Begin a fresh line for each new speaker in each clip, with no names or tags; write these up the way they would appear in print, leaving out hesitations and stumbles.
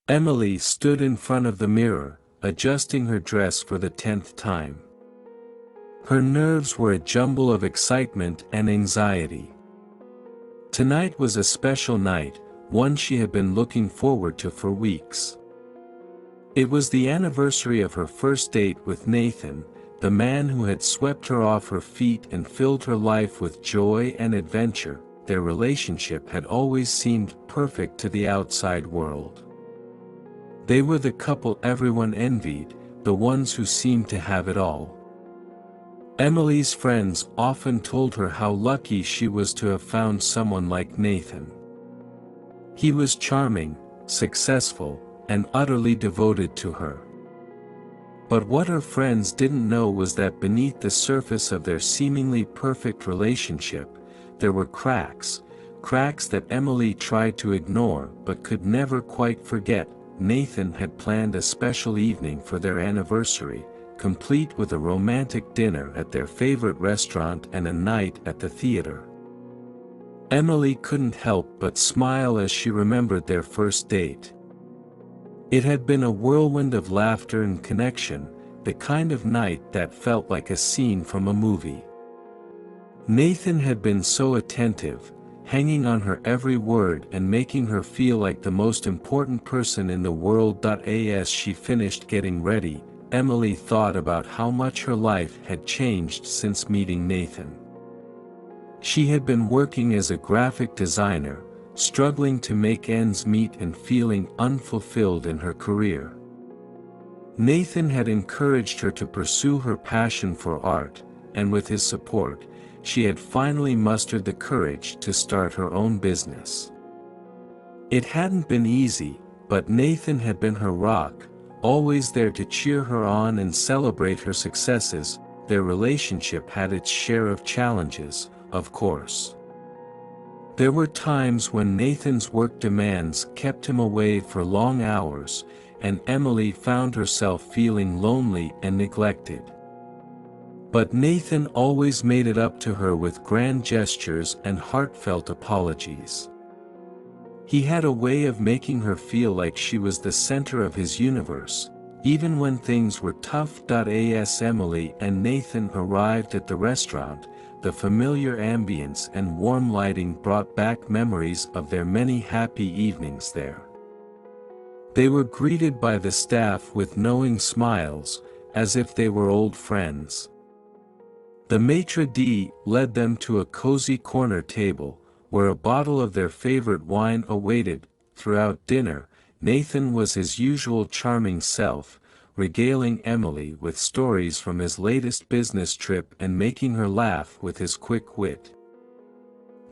Emily stood in front of the mirror, adjusting her dress for the 10th time. Her nerves were a jumble of excitement and anxiety. Tonight was a special night, one she had been looking forward to for weeks. It was the anniversary of her first date with Nathan, the man who had swept her off her feet and filled her life with joy and adventure. Their relationship had always seemed perfect to the outside world. They were the couple everyone envied, the ones who seemed to have it all. Emily's friends often told her how lucky she was to have found someone like Nathan. He was charming, successful, and utterly devoted to her. But what her friends didn't know was that beneath the surface of their seemingly perfect relationship, there were cracks that Emily tried to ignore but could never quite forget. Nathan had planned a special evening for their anniversary, complete with a romantic dinner at their favorite restaurant and a night at the theater. Emily couldn't help but smile as she remembered their first date. It had been a whirlwind of laughter and connection, the kind of night that felt like a scene from a movie. Nathan had been so attentive, hanging on her every word and making her feel like the most important person in the world. As she finished getting ready, Emily thought about how much her life had changed since meeting Nathan. She had been working as a graphic designer, struggling to make ends meet and feeling unfulfilled in her career. Nathan had encouraged her to pursue her passion for art, and with his support, she had finally mustered the courage to start her own business. It hadn't been easy, but Nathan had been her rock, always there to cheer her on and celebrate her successes. Their relationship had its share of challenges, of course. There were times when Nathan's work demands kept him away for long hours, and Emily found herself feeling lonely and neglected. But Nathan always made it up to her with grand gestures and heartfelt apologies. He had a way of making her feel like she was the center of his universe, even when things were tough. As Emily and Nathan arrived at the restaurant, the familiar ambience and warm lighting brought back memories of their many happy evenings there. They were greeted by the staff with knowing smiles, as if they were old friends. The maitre d' led them to a cozy corner table, where a bottle of their favorite wine awaited. Throughout dinner, Nathan was his usual charming self, regaling Emily with stories from his latest business trip and making her laugh with his quick wit.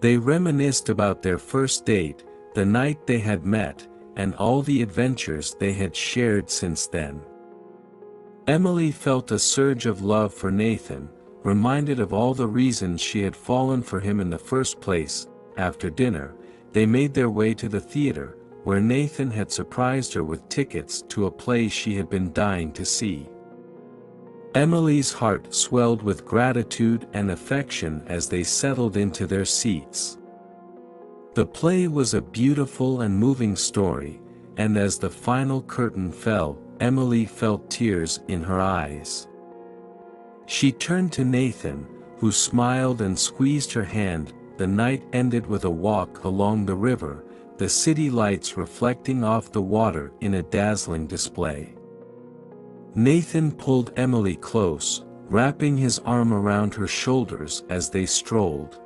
They reminisced about their first date, the night they had met, and all the adventures they had shared since then. Emily felt a surge of love for Nathan, reminded of all the reasons she had fallen for him in the first place. After dinner, they made their way to the theater, where Nathan had surprised her with tickets to a play she had been dying to see. Emily's heart swelled with gratitude and affection as they settled into their seats. The play was a beautiful and moving story, and as the final curtain fell, Emily felt tears in her eyes. She turned to Nathan, who smiled and squeezed her hand. The night ended with a walk along the river, the city lights reflecting off the water in a dazzling display. Nathan pulled Emily close, wrapping his arm around her shoulders as they strolled.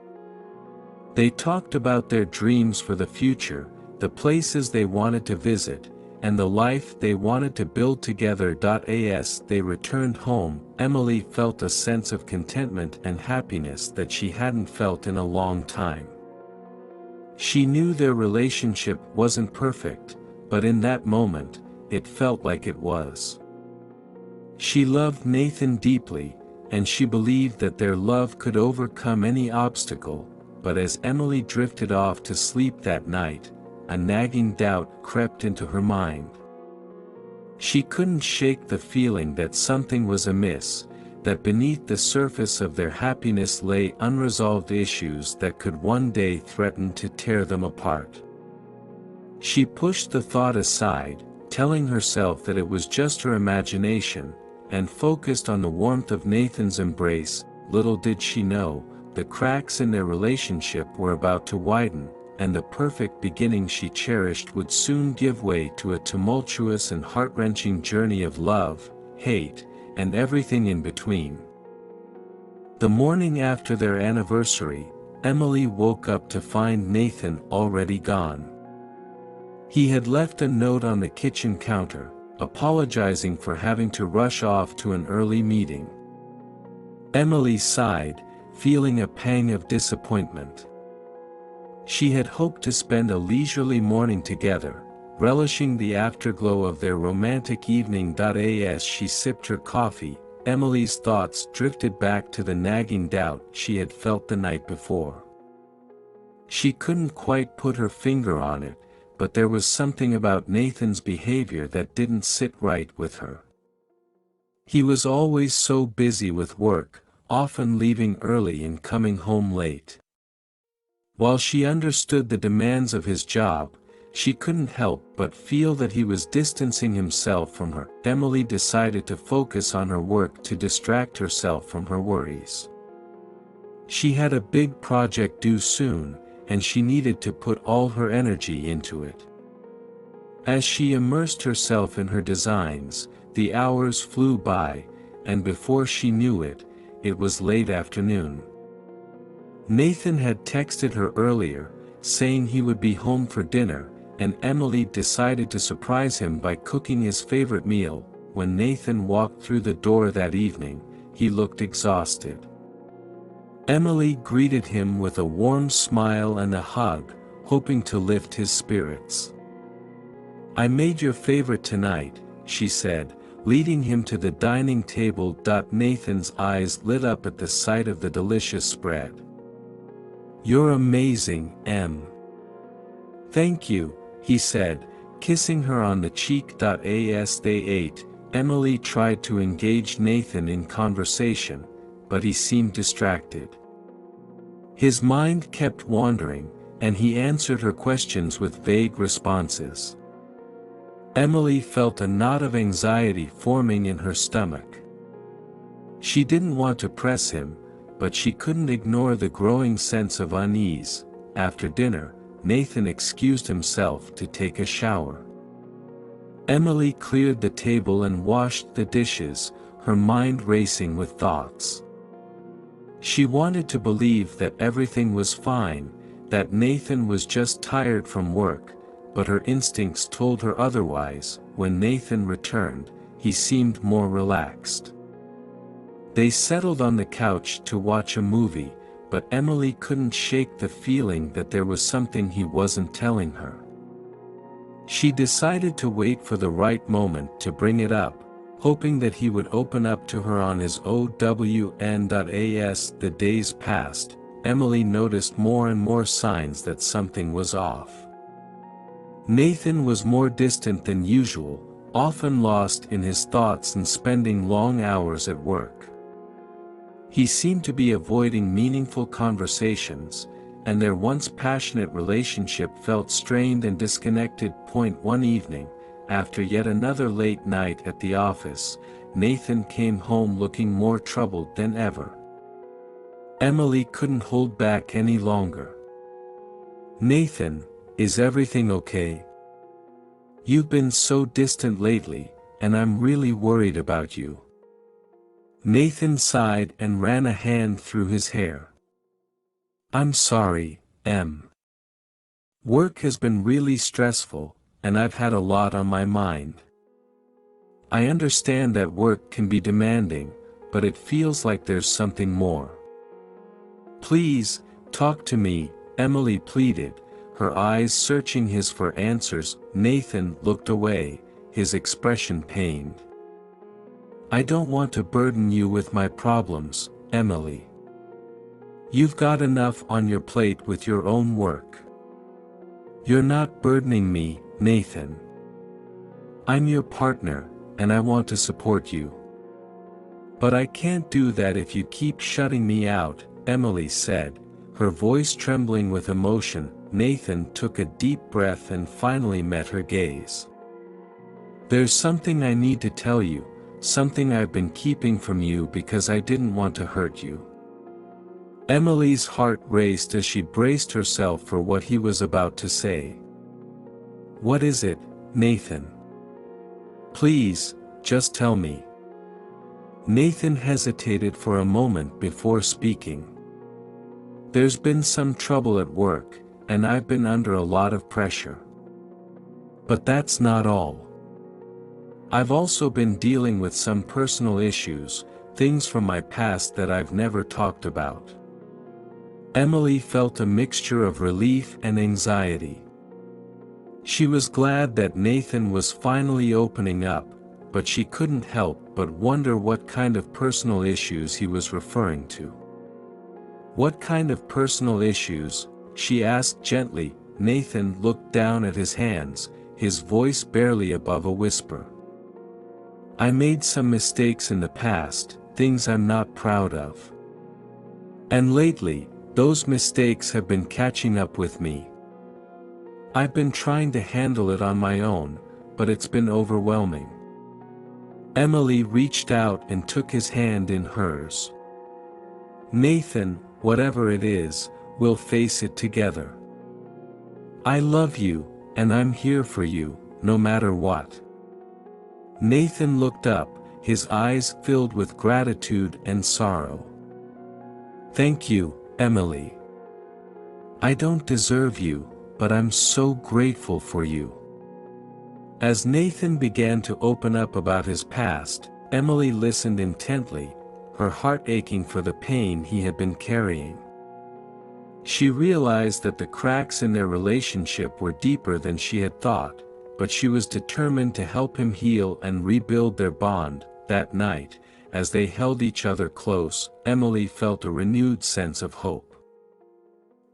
They talked about their dreams for the future, the places they wanted to visit, and the life they wanted to build together. As they returned home, Emily felt a sense of contentment and happiness that she hadn't felt in a long time. She knew their relationship wasn't perfect, but in that moment, it felt like it was. She loved Nathan deeply, and she believed that their love could overcome any obstacle. But as Emily drifted off to sleep that night, a nagging doubt crept into her mind. She couldn't shake the feeling that something was amiss, that beneath the surface of their happiness lay unresolved issues that could one day threaten to tear them apart. She pushed the thought aside, telling herself that it was just her imagination, and focused on the warmth of Nathan's embrace. Little did she know, the cracks in their relationship were about to widen, and the perfect beginning she cherished would soon give way to a tumultuous and heart-wrenching journey of love, hate, and everything in between. The morning after their anniversary, Emily woke up to find Nathan already gone. He had left a note on the kitchen counter, apologizing for having to rush off to an early meeting. Emily sighed, feeling a pang of disappointment. She had hoped to spend a leisurely morning together, relishing the afterglow of their romantic evening. As she sipped her coffee, Emily's thoughts drifted back to the nagging doubt she had felt the night before. She couldn't quite put her finger on it, but there was something about Nathan's behavior that didn't sit right with her. He was always so busy with work, often leaving early and coming home late. While she understood the demands of his job, she couldn't help but feel that he was distancing himself from her. Emily decided to focus on her work to distract herself from her worries. She had a big project due soon, and she needed to put all her energy into it. As she immersed herself in her designs, the hours flew by, and before she knew it, it was late afternoon. Nathan had texted her earlier, saying he would be home for dinner, and Emily decided to surprise him by cooking his favorite meal. When Nathan walked through the door that evening, he looked exhausted. Emily greeted him with a warm smile and a hug, hoping to lift his spirits. "I made your favorite tonight," she said, leading him to the dining table. Nathan's eyes lit up at the sight of the delicious spread. "You're amazing, Em." "Thank you," he said, kissing her on the cheek. As they ate, Emily tried to engage Nathan in conversation, but he seemed distracted. His mind kept wandering, and he answered her questions with vague responses. Emily felt a knot of anxiety forming in her stomach. She didn't want to press him, but she couldn't ignore the growing sense of unease. After dinner, Nathan excused himself to take a shower. Emily cleared the table and washed the dishes, her mind racing with thoughts. She wanted to believe that everything was fine, that Nathan was just tired from work, but her instincts told her otherwise. When Nathan returned, he seemed more relaxed. They settled on the couch to watch a movie, but Emily couldn't shake the feeling that there was something he wasn't telling her. She decided to wait for the right moment to bring it up, hoping that he would open up to her on his own. As the days passed, Emily noticed more and more signs that something was off. Nathan was more distant than usual, often lost in his thoughts and spending long hours at work. He seemed to be avoiding meaningful conversations, and their once passionate relationship felt strained and disconnected. One evening, after yet another late night at the office, Nathan came home looking more troubled than ever. Emily couldn't hold back any longer. "Nathan, is everything okay? You've been so distant lately, and I'm really worried about you." Nathan sighed and ran a hand through his hair. "I'm sorry, Em. Work has been really stressful, and I've had a lot on my mind. I understand that work can be demanding, but it feels like there's something more. Please, talk to me," Emily pleaded, her eyes searching his for answers. Nathan looked away, his expression pained. "I don't want to burden you with my problems, Emily. You've got enough on your plate with your own work. You're not burdening me, Nathan. I'm your partner, and I want to support you. But I can't do that if you keep shutting me out," Emily said, her voice trembling with emotion. Nathan took a deep breath and finally met her gaze. There's something I need to tell you, something I've been keeping from you because I didn't want to hurt you. Emily's heart raced as she braced herself for what he was about to say. What is it, Nathan? Please, just tell me. Nathan hesitated for a moment before speaking. There's been some trouble at work, and I've been under a lot of pressure. But that's not all. I've also been dealing with some personal issues, things from my past that I've never talked about. Emily felt a mixture of relief and anxiety. She was glad that Nathan was finally opening up, but she couldn't help but wonder what kind of personal issues he was referring to. What kind of personal issues? She asked gently. Nathan looked down at his hands, his voice barely above a whisper. I made some mistakes in the past, things I'm not proud of. And lately, those mistakes have been catching up with me. I've been trying to handle it on my own, but it's been overwhelming. Emily reached out and took his hand in hers. Nathan, whatever it is, we'll face it together. I love you, and I'm here for you, no matter what. Nathan looked up, his eyes filled with gratitude and sorrow. Thank you, Emily. I don't deserve you, but I'm so grateful for you. As Nathan began to open up about his past, Emily listened intently, her heart aching for the pain he had been carrying. She realized that the cracks in their relationship were deeper than she had thought, but she was determined to help him heal and rebuild their bond. That night, as they held each other close, Emily felt a renewed sense of hope.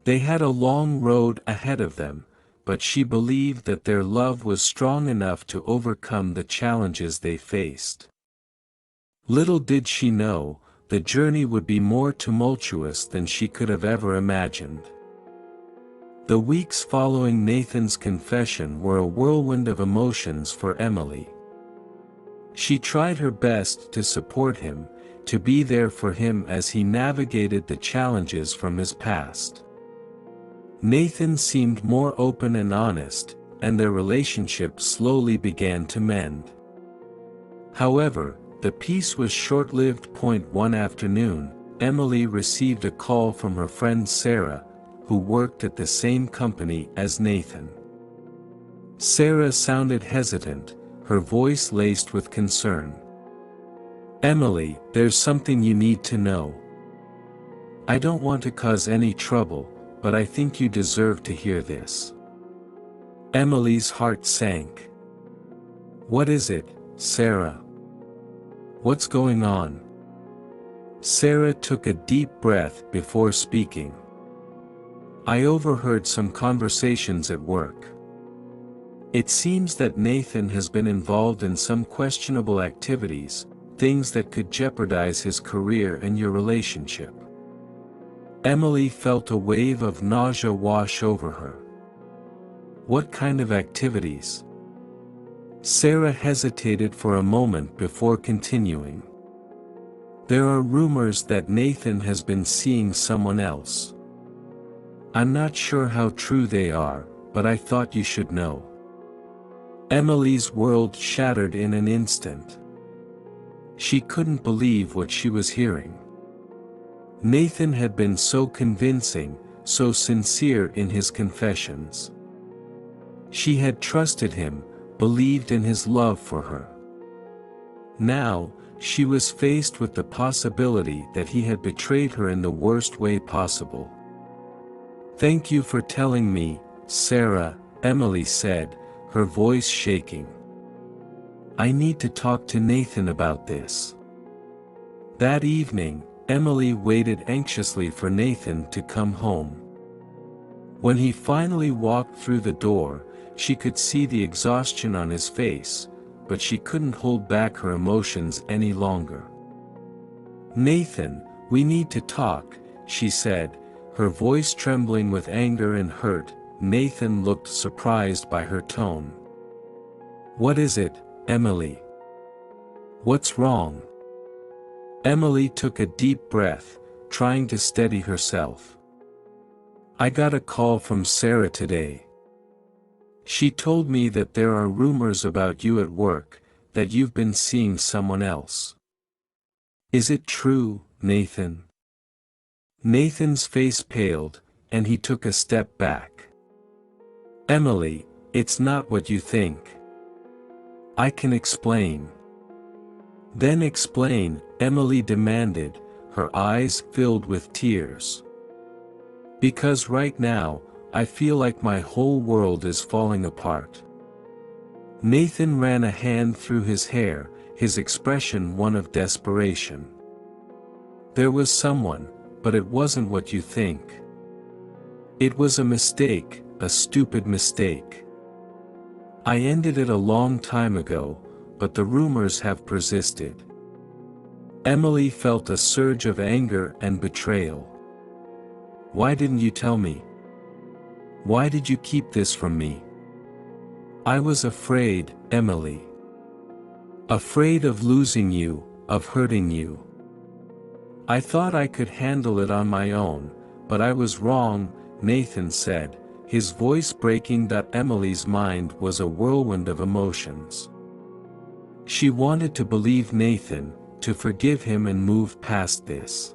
They had a long road ahead of them, but she believed that their love was strong enough to overcome the challenges they faced. Little did she know, the journey would be more tumultuous than she could have ever imagined. The weeks following Nathan's confession were a whirlwind of emotions for Emily. She tried her best to support him, to be there for him as he navigated the challenges from his past. Nathan seemed more open and honest, and their relationship slowly began to mend. However, the peace was short-lived. One afternoon, Emily received a call from her friend Sarah, who worked at the same company as Nathan. Sarah sounded hesitant, her voice laced with concern. Emily, there's something you need to know. I don't want to cause any trouble, but I think you deserve to hear this. Emily's heart sank. What is it, Sarah? What's going on? Sarah took a deep breath before speaking. I overheard some conversations at work. It seems that Nathan has been involved in some questionable activities, things that could jeopardize his career and your relationship. Emily felt a wave of nausea wash over her. What kind of activities? Sarah hesitated for a moment before continuing. There are rumors that Nathan has been seeing someone else. I'm not sure how true they are, but I thought you should know. Emily's world shattered in an instant. She couldn't believe what she was hearing. Nathan had been so convincing, so sincere in his confessions. She had trusted him, believed in his love for her. Now, she was faced with the possibility that he had betrayed her in the worst way possible. Thank you for telling me, Sarah, Emily said, her voice shaking. I need to talk to Nathan about this. That evening, Emily waited anxiously for Nathan to come home. When he finally walked through the door, she could see the exhaustion on his face, but she couldn't hold back her emotions any longer. Nathan, we need to talk, she said, her voice trembling with anger and hurt. Nathan looked surprised by her tone. What is it, Emily. What's wrong? Emily took a deep breath, trying to steady herself. I got a call from Sarah today. She told me that there are rumors about you at work, that you've been seeing someone else. Is it true, Nathan? Nathan's face paled, and he took a step back. Emily, it's not what you think. I can explain. Then explain, Emily demanded, her eyes filled with tears. Because right now, I feel like my whole world is falling apart. Nathan ran a hand through his hair, his expression one of desperation. There was someone, but it wasn't what you think. It was a mistake, a stupid mistake. I ended it a long time ago, but the rumors have persisted. Emily felt a surge of anger and betrayal. Why didn't you tell me? Why did you keep this from me? I was afraid, Emily. Afraid of losing you, of hurting you. I thought I could handle it on my own, but I was wrong, Nathan said, his voice breaking. Emily's mind was a whirlwind of emotions. She wanted to believe Nathan, to forgive him and move past this.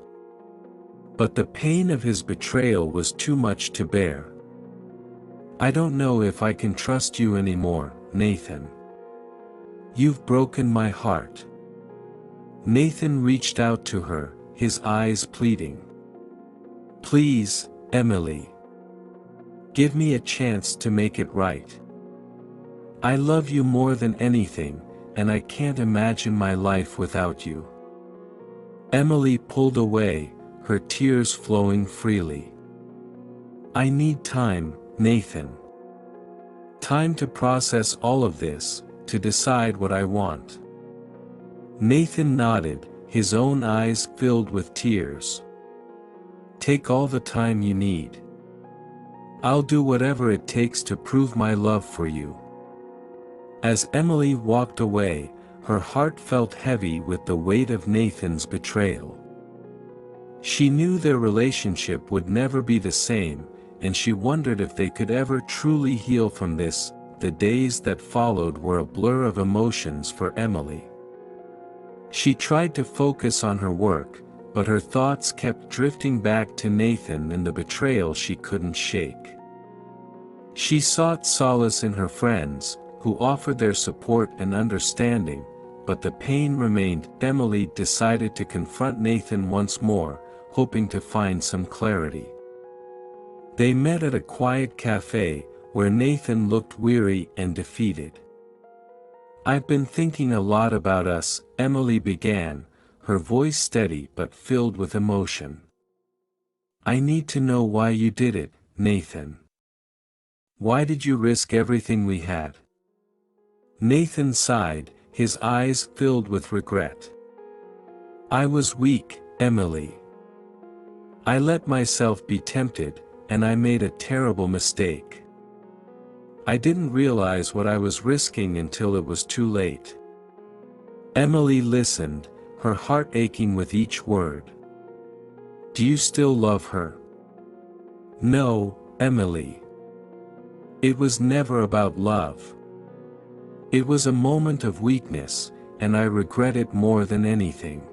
But the pain of his betrayal was too much to bear. I don't know if I can trust you anymore, Nathan. You've broken my heart. Nathan reached out to her, his eyes pleading. Please, Emily. Give me a chance to make it right. I love you more than anything, and I can't imagine my life without you. Emily pulled away, her tears flowing freely. I need time, Nathan. Time to process all of this, to decide what I want. Nathan nodded, his own eyes filled with tears. Take all the time you need. I'll do whatever it takes to prove my love for you. As Emily walked away, her heart felt heavy with the weight of Nathan's betrayal. She knew their relationship would never be the same, and she wondered if they could ever truly heal from this. The days that followed were a blur of emotions for Emily. She tried to focus on her work, but her thoughts kept drifting back to Nathan and the betrayal she couldn't shake. She sought solace in her friends, who offered their support and understanding, but the pain remained. Emily decided to confront Nathan once more, hoping to find some clarity. They met at a quiet cafe, where Nathan looked weary and defeated. I've been thinking a lot about us, Emily began, her voice steady but filled with emotion. I need to know why you did it, Nathan. Why did you risk everything we had? Nathan sighed, his eyes filled with regret. I was weak, Emily. I let myself be tempted, and I made a terrible mistake. I didn't realize what I was risking until it was too late. Emily listened, her heart aching with each word. Do you still love her? No, Emily. It was never about love. It was a moment of weakness, and I regret it more than anything.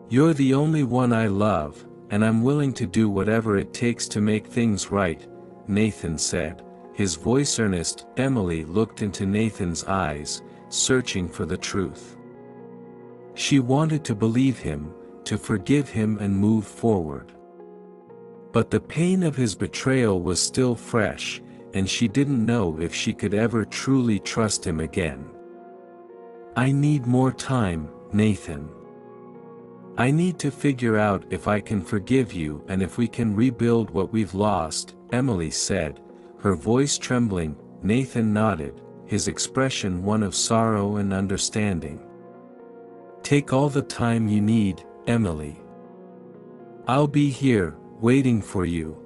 You're the only one I love, and I'm willing to do whatever it takes to make things right, Nathan said, his voice earnest. Emily looked into Nathan's eyes, searching for the truth. She wanted to believe him, to forgive him and move forward. But the pain of his betrayal was still fresh, and she didn't know if she could ever truly trust him again. I need more time, Nathan. I need to figure out if I can forgive you and if we can rebuild what we've lost, Emily said, her voice trembling. Nathan nodded, his expression one of sorrow and understanding. Take all the time you need, Emily. I'll be here, waiting for you.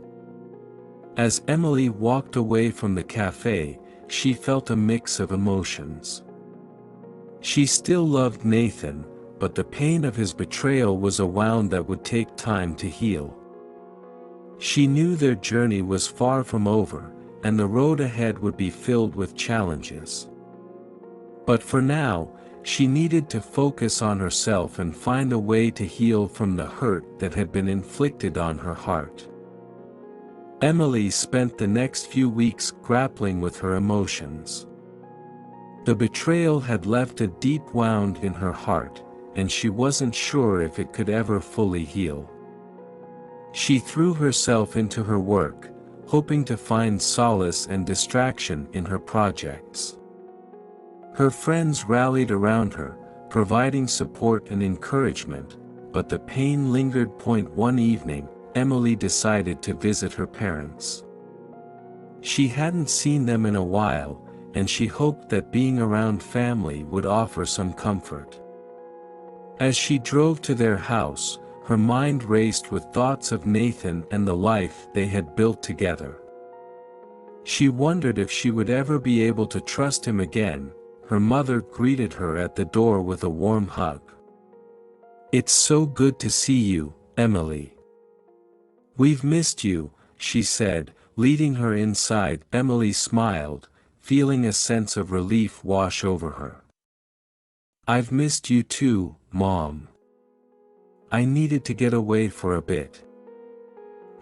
As Emily walked away from the cafe, she felt a mix of emotions. She still loved Nathan, but the pain of his betrayal was a wound that would take time to heal. She knew their journey was far from over, and the road ahead would be filled with challenges. But for now, she needed to focus on herself and find a way to heal from the hurt that had been inflicted on her heart. Emily spent the next few weeks grappling with her emotions. The betrayal had left a deep wound in her heart, and she wasn't sure if it could ever fully heal. She threw herself into her work, hoping to find solace and distraction in her projects. Her friends rallied around her, providing support and encouragement, but the pain lingered. One evening, Emily decided to visit her parents. She hadn't seen them in a while, and she hoped that being around family would offer some comfort. As she drove to their house, her mind raced with thoughts of Nathan and the life they had built together. She wondered if she would ever be able to trust him again. Her mother greeted her at the door with a warm hug. "It's so good to see you, Emily. We've missed you," she said, leading her inside. Emily smiled, feeling a sense of relief wash over her. "I've missed you too, Mom. I needed to get away for a bit."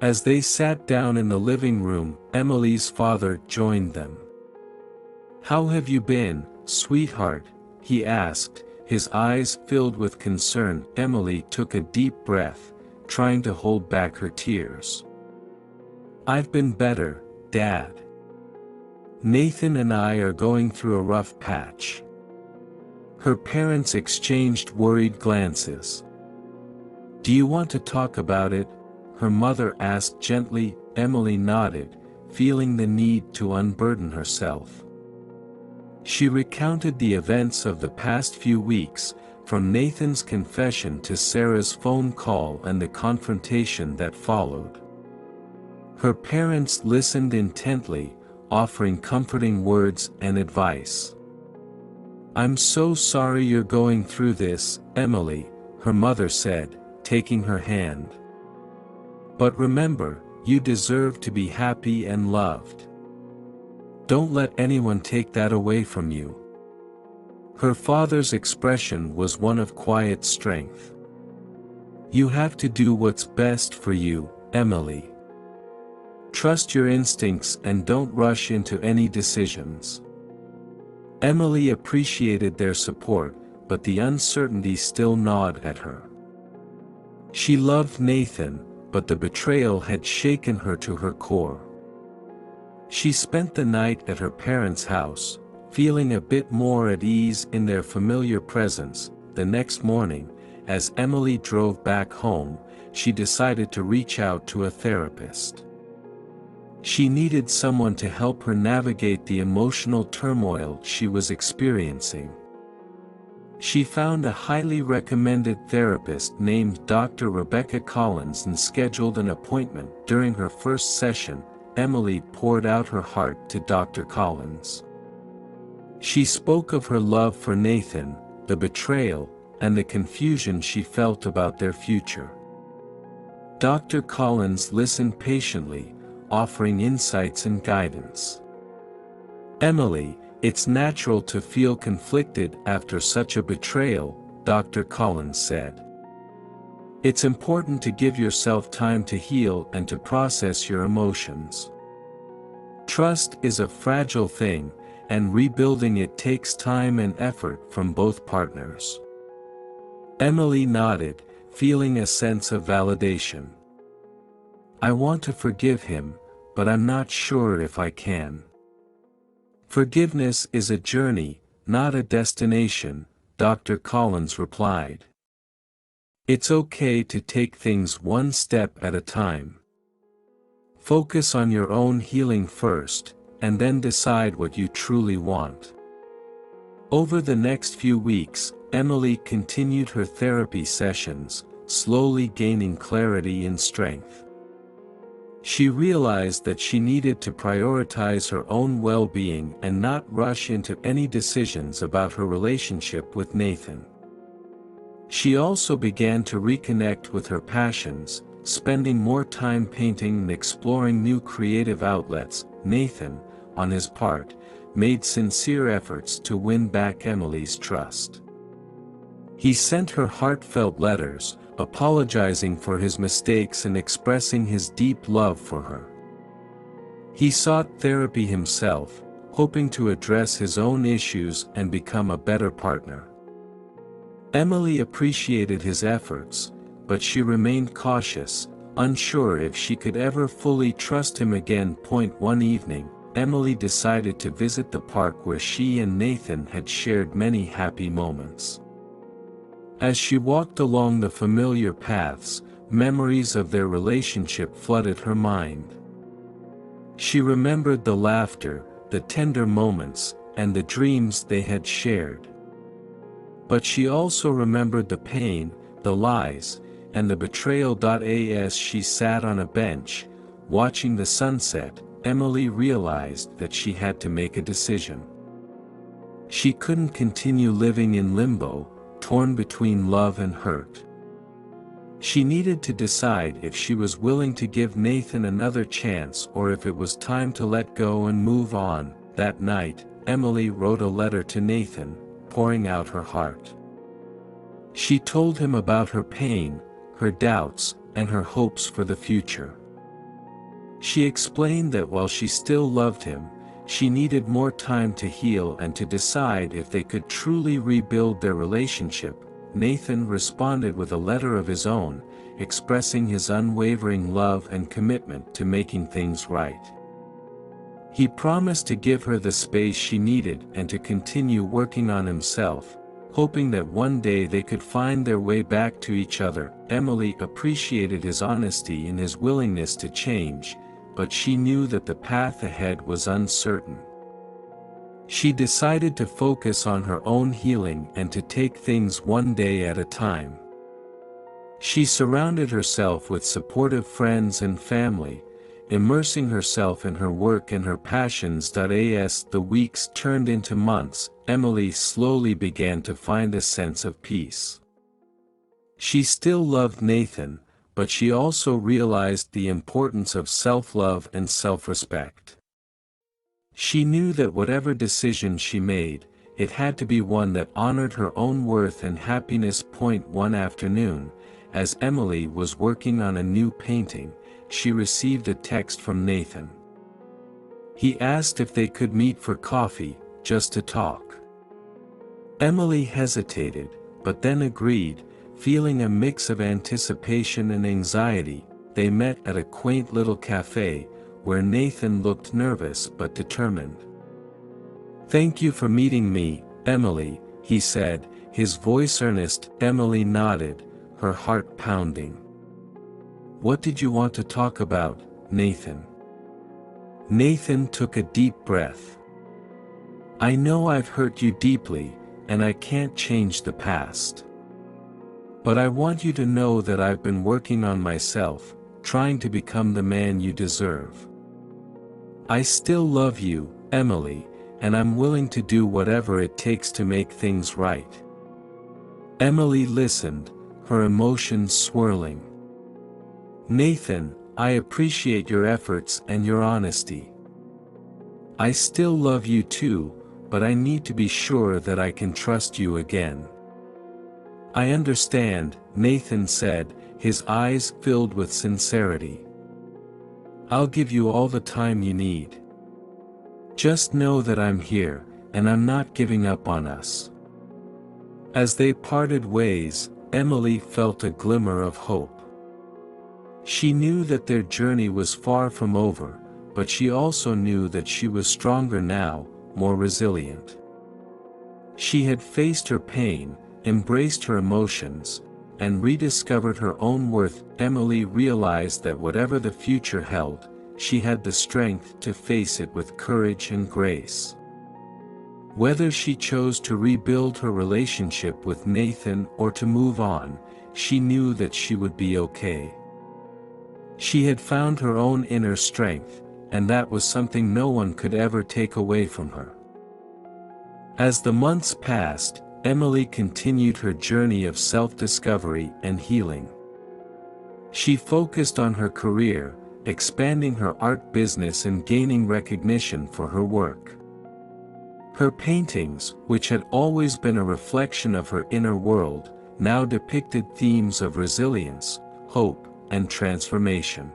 As they sat down in the living room, Emily's father joined them. "How have you been, sweetheart?" he asked, his eyes filled with concern. Emily took a deep breath, trying to hold back her tears. "I've been better, Dad. Nathan and I are going through a rough patch." Her parents exchanged worried glances. "Do you want to talk about it?" her mother asked gently. Emily nodded, feeling the need to unburden herself. She recounted the events of the past few weeks, from Nathan's confession to Sarah's phone call and the confrontation that followed. Her parents listened intently, offering comforting words and advice. "I'm so sorry you're going through this, Emily," her mother said, taking her hand. "But remember, you deserve to be happy and loved. Don't let anyone take that away from you." Her father's expression was one of quiet strength. "You have to do what's best for you, Emily. Trust your instincts and don't rush into any decisions." Emily appreciated their support, but the uncertainty still gnawed at her. She loved Nathan, but the betrayal had shaken her to her core. She spent the night at her parents' house, feeling a bit more at ease in their familiar presence. The next morning, as Emily drove back home, she decided to reach out to a therapist. She needed someone to help her navigate the emotional turmoil she was experiencing. She found a highly recommended therapist named Dr. Rebecca Collins and scheduled an appointment. During her first session, Emily poured out her heart to Dr. Collins. She spoke of her love for Nathan, the betrayal, and the confusion she felt about their future. Dr. Collins listened patiently, offering insights and guidance. "Emily, it's natural to feel conflicted after such a betrayal," Dr. Collins said. "It's important to give yourself time to heal and to process your emotions. Trust is a fragile thing, and rebuilding it takes time and effort from both partners." Emily nodded, feeling a sense of validation. "I want to forgive him, but I'm not sure if I can." "Forgiveness is a journey, not a destination," Dr. Collins replied. "It's okay to take things one step at a time. Focus on your own healing first, and then decide what you truly want." Over the next few weeks, Emily continued her therapy sessions, slowly gaining clarity and strength. She realized that she needed to prioritize her own well-being and not rush into any decisions about her relationship with Nathan. She also began to reconnect with her passions, spending more time painting and exploring new creative outlets. Nathan, on his part, made sincere efforts to win back Emily's trust. He sent her heartfelt letters, apologizing for his mistakes and expressing his deep love for her. He sought therapy himself, hoping to address his own issues and become a better partner. Emily appreciated his efforts, but she remained cautious, unsure if she could ever fully trust him again. One evening, Emily decided to visit the park where she and Nathan had shared many happy moments. As she walked along the familiar paths, memories of their relationship flooded her mind. She remembered the laughter, the tender moments, and the dreams they had shared. But she also remembered the pain, the lies, and the betrayal. As she sat on a bench, watching the sunset, Emily realized that she had to make a decision. She couldn't continue living in limbo, torn between love and hurt. She needed to decide if she was willing to give Nathan another chance or if it was time to let go and move on. That night, Emily wrote a letter to Nathan, pouring out her heart. She told him about her pain, her doubts, and her hopes for the future. She explained that while she still loved him, she needed more time to heal and to decide if they could truly rebuild their relationship. Nathan responded with a letter of his own, expressing his unwavering love and commitment to making things right. He promised to give her the space she needed and to continue working on himself, hoping that one day they could find their way back to each other. Emily appreciated his honesty and his willingness to change, but she knew that the path ahead was uncertain. She decided to focus on her own healing and to take things one day at a time. She surrounded herself with supportive friends and family, immersing herself in her work and her passions. As the weeks turned into months, Emily slowly began to find a sense of peace. She still loved Nathan, but she also realized the importance of self-love and self-respect. She knew that whatever decision she made, it had to be one that honored her own worth and happiness. One afternoon, as Emily was working on a new painting, she received a text from Nathan. He asked if they could meet for coffee, just to talk. Emily hesitated, but then agreed, feeling a mix of anticipation and anxiety. They met at a quaint little cafe, where Nathan looked nervous but determined. "Thank you for meeting me, Emily," he said, his voice earnest. Emily nodded, her heart pounding. "What did you want to talk about, Nathan?" Nathan took a deep breath. "I know I've hurt you deeply, and I can't change the past. But I want you to know that I've been working on myself, trying to become the man you deserve. I still love you, Emily, and I'm willing to do whatever it takes to make things right." Emily listened, her emotions swirling. "Nathan, I appreciate your efforts and your honesty. I still love you too, but I need to be sure that I can trust you again." "I understand," Nathan said, his eyes filled with sincerity. "I'll give you all the time you need. Just know that I'm here, and I'm not giving up on us." As they parted ways, Emily felt a glimmer of hope. She knew that their journey was far from over, but she also knew that she was stronger now, more resilient. She had faced her pain, embraced her emotions, and rediscovered her own worth. Emily realized that whatever the future held, she had the strength to face it with courage and grace. Whether she chose to rebuild her relationship with Nathan or to move on, she knew that she would be okay. She had found her own inner strength, and that was something no one could ever take away from her. As the months passed, Emily continued her journey of self-discovery and healing. She focused on her career, expanding her art business and gaining recognition for her work. Her paintings, which had always been a reflection of her inner world, now depicted themes of resilience, hope, and transformation.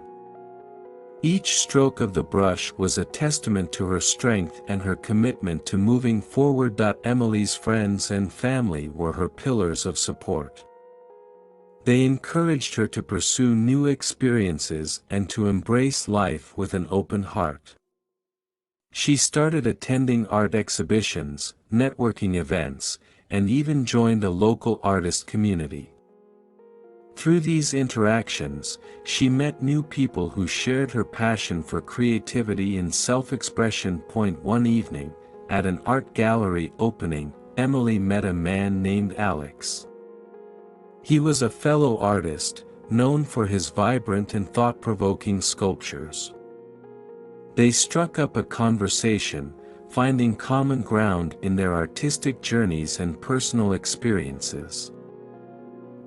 Each stroke of the brush was a testament to her strength and her commitment to moving forward. Emily's friends and family were her pillars of support. They encouraged her to pursue new experiences and to embrace life with an open heart. She started attending art exhibitions, networking events, and even joined a local artist community. Through these interactions, she met new people who shared her passion for creativity and self-expression. One evening, at an art gallery opening, Emily met a man named Alex. He was a fellow artist, known for his vibrant and thought-provoking sculptures. They struck up a conversation, finding common ground in their artistic journeys and personal experiences.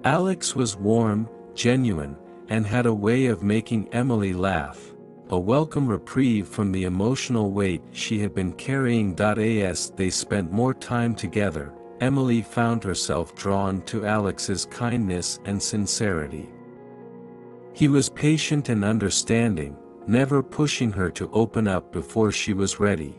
Alex was warm, genuine, and had a way of making Emily laugh, a welcome reprieve from the emotional weight she had been carrying. As they spent more time together, Emily found herself drawn to Alex's kindness and sincerity. He was patient and understanding, never pushing her to open up before she was ready.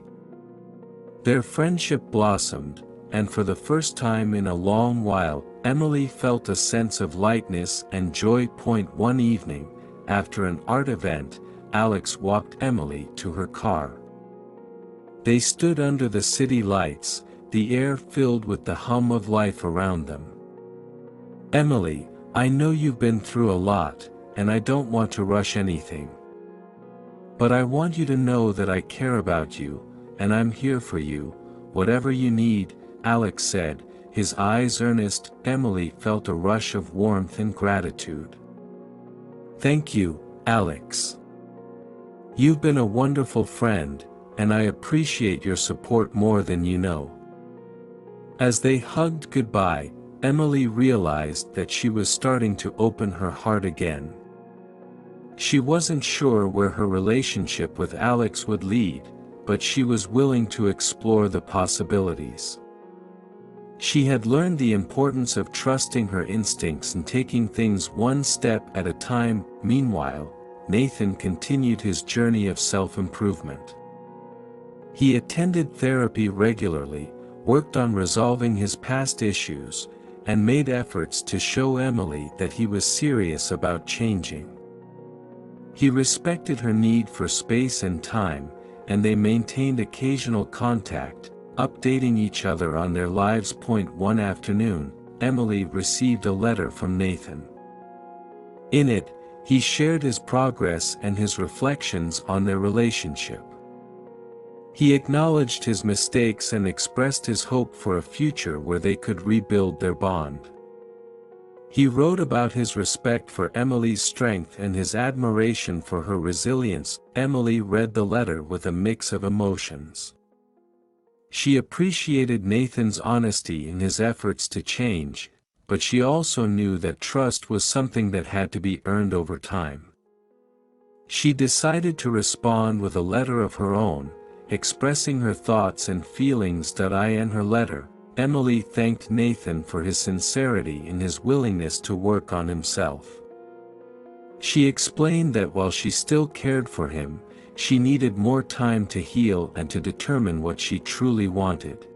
Their friendship blossomed, and for the first time in a long while, Emily felt a sense of lightness and joy. One evening, after an art event, Alex walked Emily to her car. They stood under the city lights, the air filled with the hum of life around them. "Emily, I know you've been through a lot, and I don't want to rush anything. But I want you to know that I care about you, and I'm here for you, whatever you need," Alex said, his eyes earnest. Emily felt a rush of warmth and gratitude. "Thank you, Alex. You've been a wonderful friend, and I appreciate your support more than you know." As they hugged goodbye, Emily realized that she was starting to open her heart again. She wasn't sure where her relationship with Alex would lead, but she was willing to explore the possibilities. She had learned the importance of trusting her instincts and taking things one step at a time. Meanwhile, Nathan continued his journey of self-improvement. He attended therapy regularly, worked on resolving his past issues, and made efforts to show Emily that he was serious about changing. He respected her need for space and time, and they maintained occasional contact, updating each other on their lives. One afternoon, Emily received a letter from Nathan. In it, he shared his progress and his reflections on their relationship. He acknowledged his mistakes and expressed his hope for a future where they could rebuild their bond. He wrote about his respect for Emily's strength and his admiration for her resilience. Emily read the letter with a mix of emotions. She appreciated Nathan's honesty in his efforts to change, but she also knew that trust was something that had to be earned over time. She decided to respond with a letter of her own, expressing her thoughts and feelings. In her letter, Emily thanked Nathan for his sincerity and his willingness to work on himself. She explained that while she still cared for him, she needed more time to heal and to determine what she truly wanted.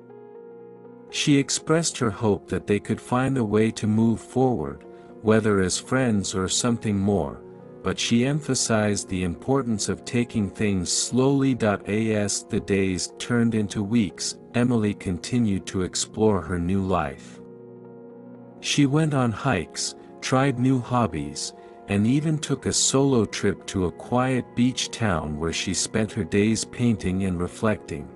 She expressed her hope that they could find a way to move forward, whether as friends or something more, but she emphasized the importance of taking things slowly. As the days turned into weeks, Emily continued to explore her new life. She went on hikes, tried new hobbies, and even took a solo trip to a quiet beach town where she spent her days painting and reflecting.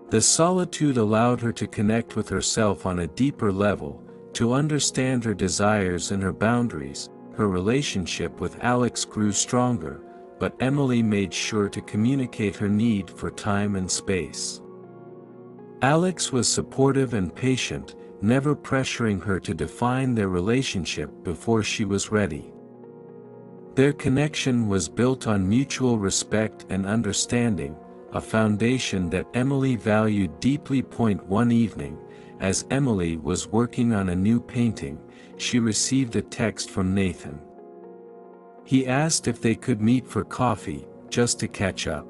The solitude allowed her to connect with herself on a deeper level, to understand her desires and her boundaries, her relationship with Alex grew stronger, but Emily made sure to communicate her need for time and space. Alex was supportive and patient, never pressuring her to define their relationship before she was ready. Their connection was built on mutual respect and understanding, a foundation that Emily valued deeply. One evening, as Emily was working on a new painting, she received a text from Nathan. He asked if they could meet for coffee, just to catch up.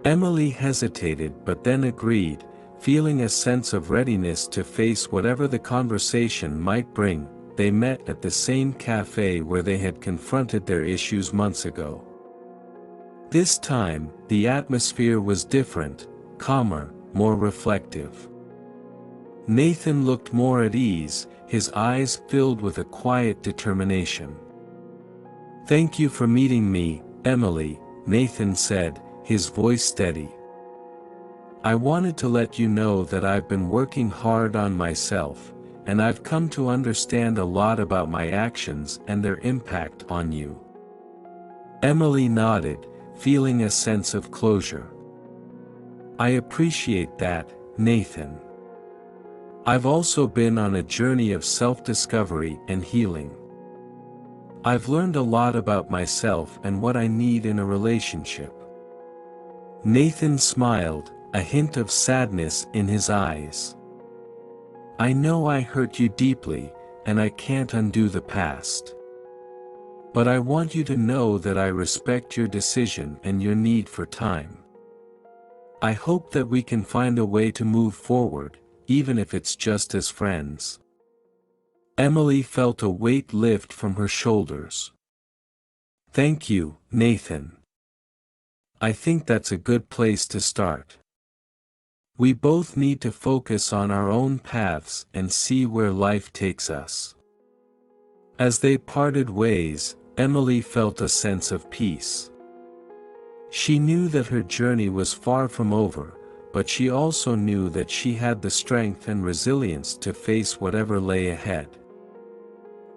Emily hesitated but then agreed, feeling a sense of readiness to face whatever the conversation might bring. They met at the same cafe where they had confronted their issues months ago. This time, the atmosphere was different, calmer, more reflective. Nathan looked more at ease, his eyes filled with a quiet determination. "Thank you for meeting me, Emily," Nathan said, his voice steady. "I wanted to let you know that I've been working hard on myself, and I've come to understand a lot about my actions and their impact on you." Emily nodded, feeling a sense of closure. "I appreciate that, Nathan. I've also been on a journey of self-discovery and healing. I've learned a lot about myself and what I need in a relationship." Nathan smiled, a hint of sadness in his eyes. "I know I hurt you deeply, and I can't undo the past. But I want you to know that I respect your decision and your need for time. I hope that we can find a way to move forward, even if it's just as friends." Emily felt a weight lift from her shoulders. "Thank you, Nathan. I think that's a good place to start. We both need to focus on our own paths and see where life takes us." As they parted ways, Emily felt a sense of peace. She knew that her journey was far from over, but she also knew that she had the strength and resilience to face whatever lay ahead.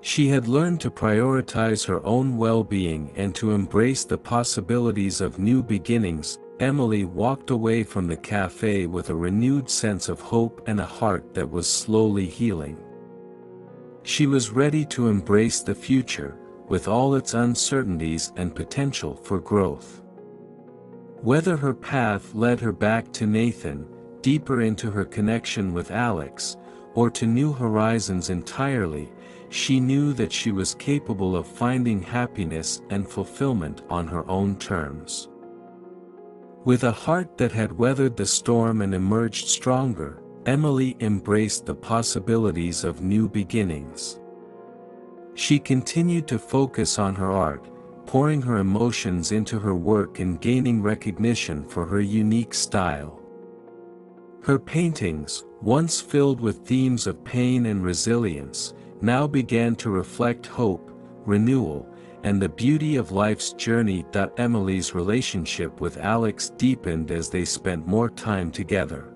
She had learned to prioritize her own well-being and to embrace the possibilities of new beginnings. Emily walked away from the cafe with a renewed sense of hope and a heart that was slowly healing. She was ready to embrace the future, with all its uncertainties and potential for growth. Whether her path led her back to Nathan, deeper into her connection with Alex, or to new horizons entirely, she knew that she was capable of finding happiness and fulfillment on her own terms. With a heart that had weathered the storm and emerged stronger, Emily embraced the possibilities of new beginnings. She continued to focus on her art, pouring her emotions into her work and gaining recognition for her unique style. Her paintings, once filled with themes of pain and resilience, now began to reflect hope, renewal, and the beauty of life's journey. Emily's relationship with Alex deepened as they spent more time together.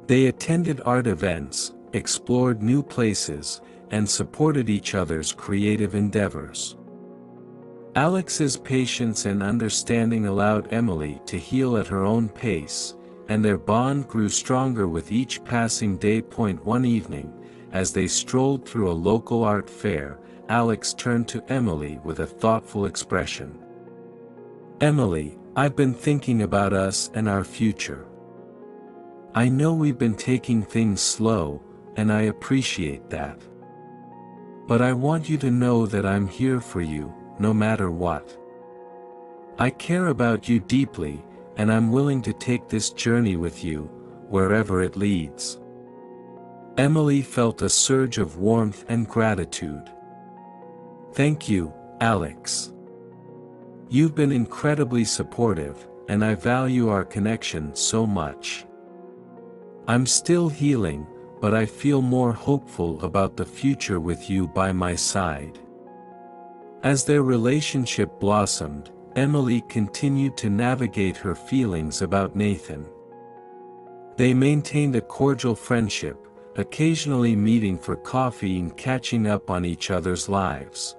They attended art events, explored new places, and supported each other's creative endeavors. Alex's patience and understanding allowed Emily to heal at her own pace, and their bond grew stronger with each passing day. One evening, as they strolled through a local art fair, Alex turned to Emily with a thoughtful expression. "Emily, I've been thinking about us and our future. I know we've been taking things slow, and I appreciate that. But I want you to know that I'm here for you, no matter what. I care about you deeply, and I'm willing to take this journey with you, wherever it leads." Emily felt a surge of warmth and gratitude. "Thank you, Alex. You've been incredibly supportive, and I value our connection so much. I'm still healing, but I feel more hopeful about the future with you by my side." As their relationship blossomed, Emily continued to navigate her feelings about Nathan. They maintained a cordial friendship, occasionally meeting for coffee and catching up on each other's lives.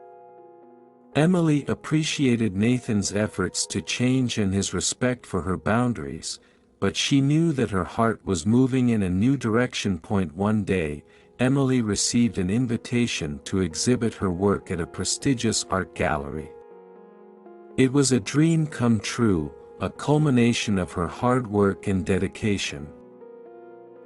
Emily appreciated Nathan's efforts to change and his respect for her boundaries, but she knew that her heart was moving in a new direction. One day, Emily received an invitation to exhibit her work at a prestigious art gallery. It was a dream come true, a culmination of her hard work and dedication.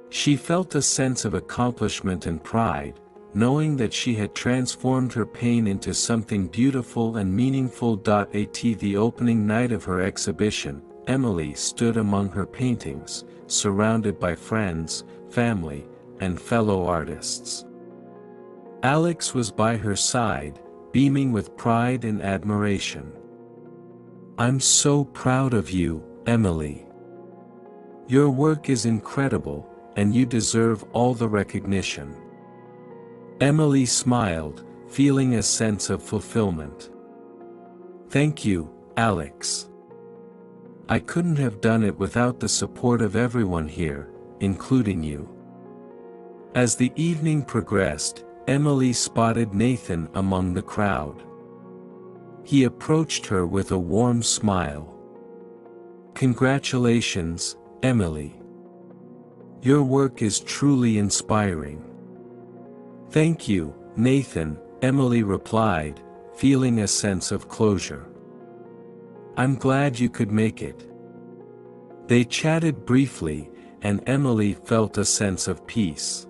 She felt a sense of accomplishment and pride, knowing that she had transformed her pain into something beautiful and meaningful. At the opening night of her exhibition, Emily stood among her paintings, surrounded by friends, family, and fellow artists. Alex was by her side, beaming with pride and admiration. "I'm so proud of you, Emily. Your work is incredible, and you deserve all the recognition." Emily smiled, feeling a sense of fulfillment. "Thank you, Alex. I couldn't have done it without the support of everyone here, including you." As the evening progressed, Emily spotted Nathan among the crowd. He approached her with a warm smile. "Congratulations, Emily. Your work is truly inspiring." "Thank you, Nathan," Emily replied, feeling a sense of closure. "I'm glad you could make it." They chatted briefly, and Emily felt a sense of peace.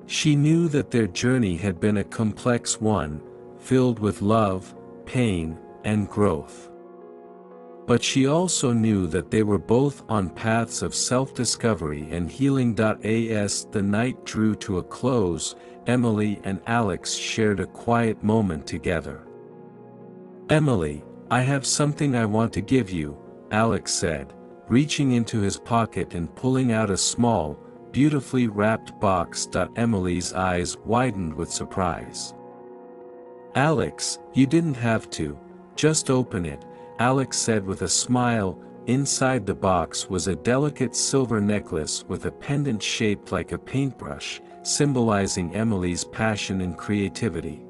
She knew that their journey had been a complex one, filled with love, pain, and growth. But she also knew that they were both on paths of self-discovery and healing. As the night drew to a close, Emily and Alex shared a quiet moment together. "Emily, I have something I want to give you," Alex said, reaching into his pocket and pulling out a small, beautifully wrapped box. Emily's eyes widened with surprise. "Alex, you didn't have to, just open it," Alex said with a smile. Inside the box was a delicate silver necklace with a pendant shaped like a paintbrush, symbolizing Emily's passion and creativity.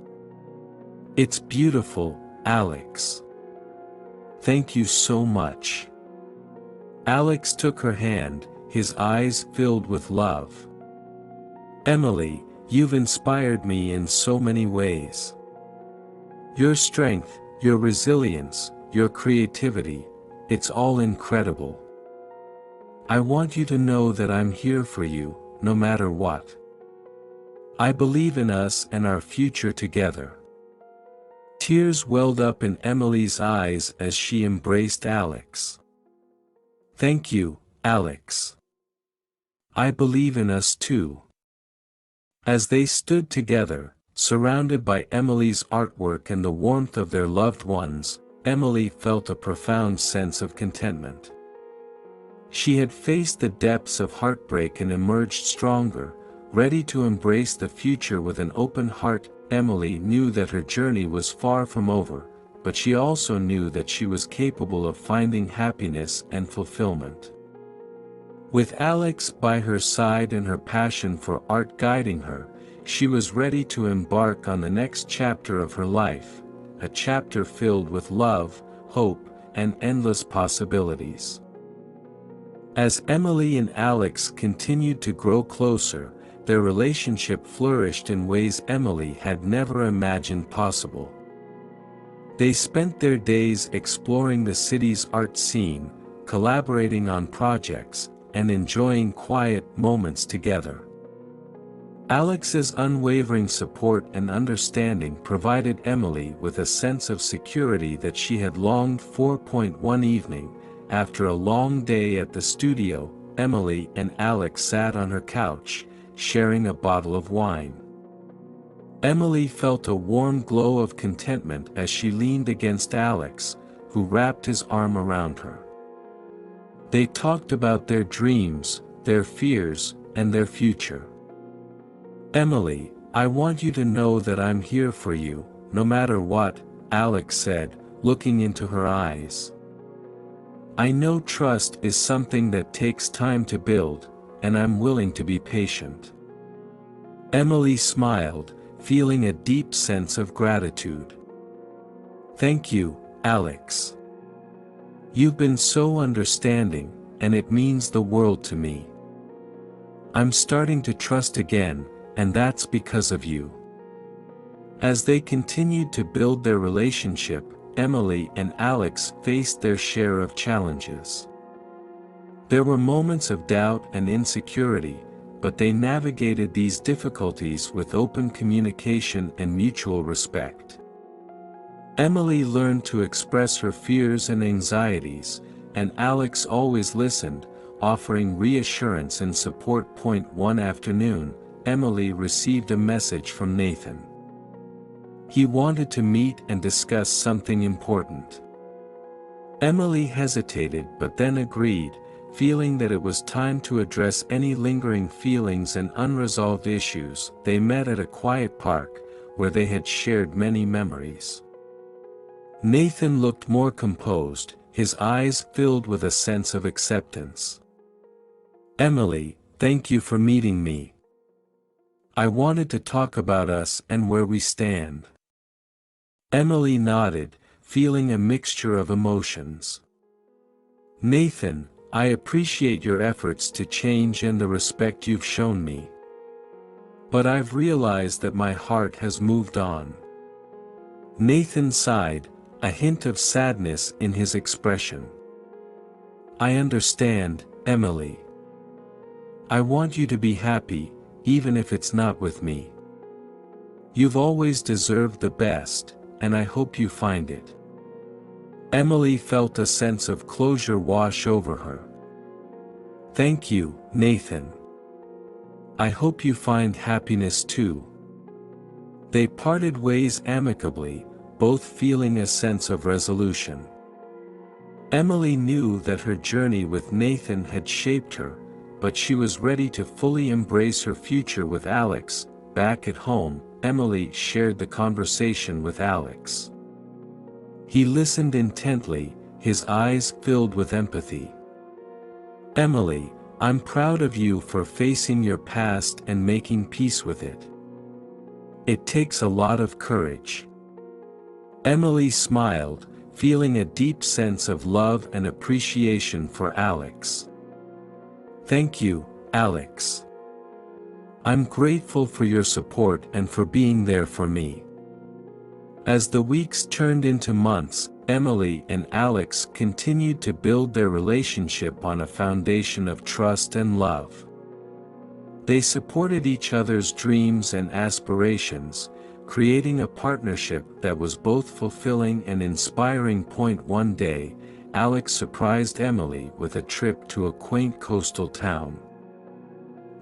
"It's beautiful, Alex. Thank you so much." Alex took her hand, his eyes filled with love. "Emily, you've inspired me in so many ways. Your strength, your resilience, your creativity, it's all incredible. I want you to know that I'm here for you, no matter what. I believe in us and our future together." Tears welled up in Emily's eyes as she embraced Alex. "Thank you, Alex. I believe in us too." As they stood together, surrounded by Emily's artwork and the warmth of their loved ones, Emily felt a profound sense of contentment. She had faced the depths of heartbreak and emerged stronger, ready to embrace the future with an open heart. Emily knew that her journey was far from over, but she also knew that she was capable of finding happiness and fulfillment. With Alex by her side and her passion for art guiding her, she was ready to embark on the next chapter of her life, a chapter filled with love, hope, and endless possibilities. As Emily and Alex continued to grow closer, their relationship flourished in ways Emily had never imagined possible. They spent their days exploring the city's art scene, collaborating on projects, and enjoying quiet moments together. Alex's unwavering support and understanding provided Emily with a sense of security that she had longed for. One evening, after a long day at the studio, Emily and Alex sat on her couch, sharing a bottle of wine. Emily felt a warm glow of contentment as she leaned against Alex, who wrapped his arm around her. They talked about their dreams, their fears, and their future. "Emily, I want you to know that I'm here for you, no matter what," Alex said, looking into her eyes. "I know trust is something that takes time to build, and I'm willing to be patient. Emily smiled, feeling a deep sense of gratitude. "Thank you, Alex. You've been so understanding, and it means the world to me. I'm starting to trust again, and that's because of you." As they continued to build their relationship, Emily and Alex faced their share of challenges. There were moments of doubt and insecurity, but they navigated these difficulties with open communication and mutual respect. Emily learned to express her fears and anxieties, and Alex always listened, offering reassurance and support. One afternoon, Emily received a message from Nathan. He wanted to meet and discuss something important. Emily hesitated but then agreed, feeling that it was time to address any lingering feelings and unresolved issues. They met at a quiet park, where they had shared many memories. Nathan looked more composed, his eyes filled with a sense of acceptance. "Emily, thank you for meeting me. I wanted to talk about us and where we stand." Emily nodded, feeling a mixture of emotions. "Nathan, I appreciate your efforts to change and the respect you've shown me. But I've realized that my heart has moved on." Nathan sighed, a hint of sadness in his expression. "I understand, Emily. I want you to be happy, even if it's not with me. You've always deserved the best, and I hope you find it." Emily felt a sense of closure wash over her. "Thank you, Nathan. I hope you find happiness too." They parted ways amicably, both feeling a sense of resolution. Emily knew that her journey with Nathan had shaped her, but she was ready to fully embrace her future with Alex. Back at home, Emily shared the conversation with Alex. He listened intently, his eyes filled with empathy. "Emily, I'm proud of you for facing your past and making peace with it. It takes a lot of courage." Emily smiled, feeling a deep sense of love and appreciation for Alex. "Thank you, Alex. I'm grateful for your support and for being there for me." As the weeks turned into months, Emily and Alex continued to build their relationship on a foundation of trust and love. They supported each other's dreams and aspirations, creating a partnership that was both fulfilling and inspiring. One day, Alex surprised Emily with a trip to a quaint coastal town.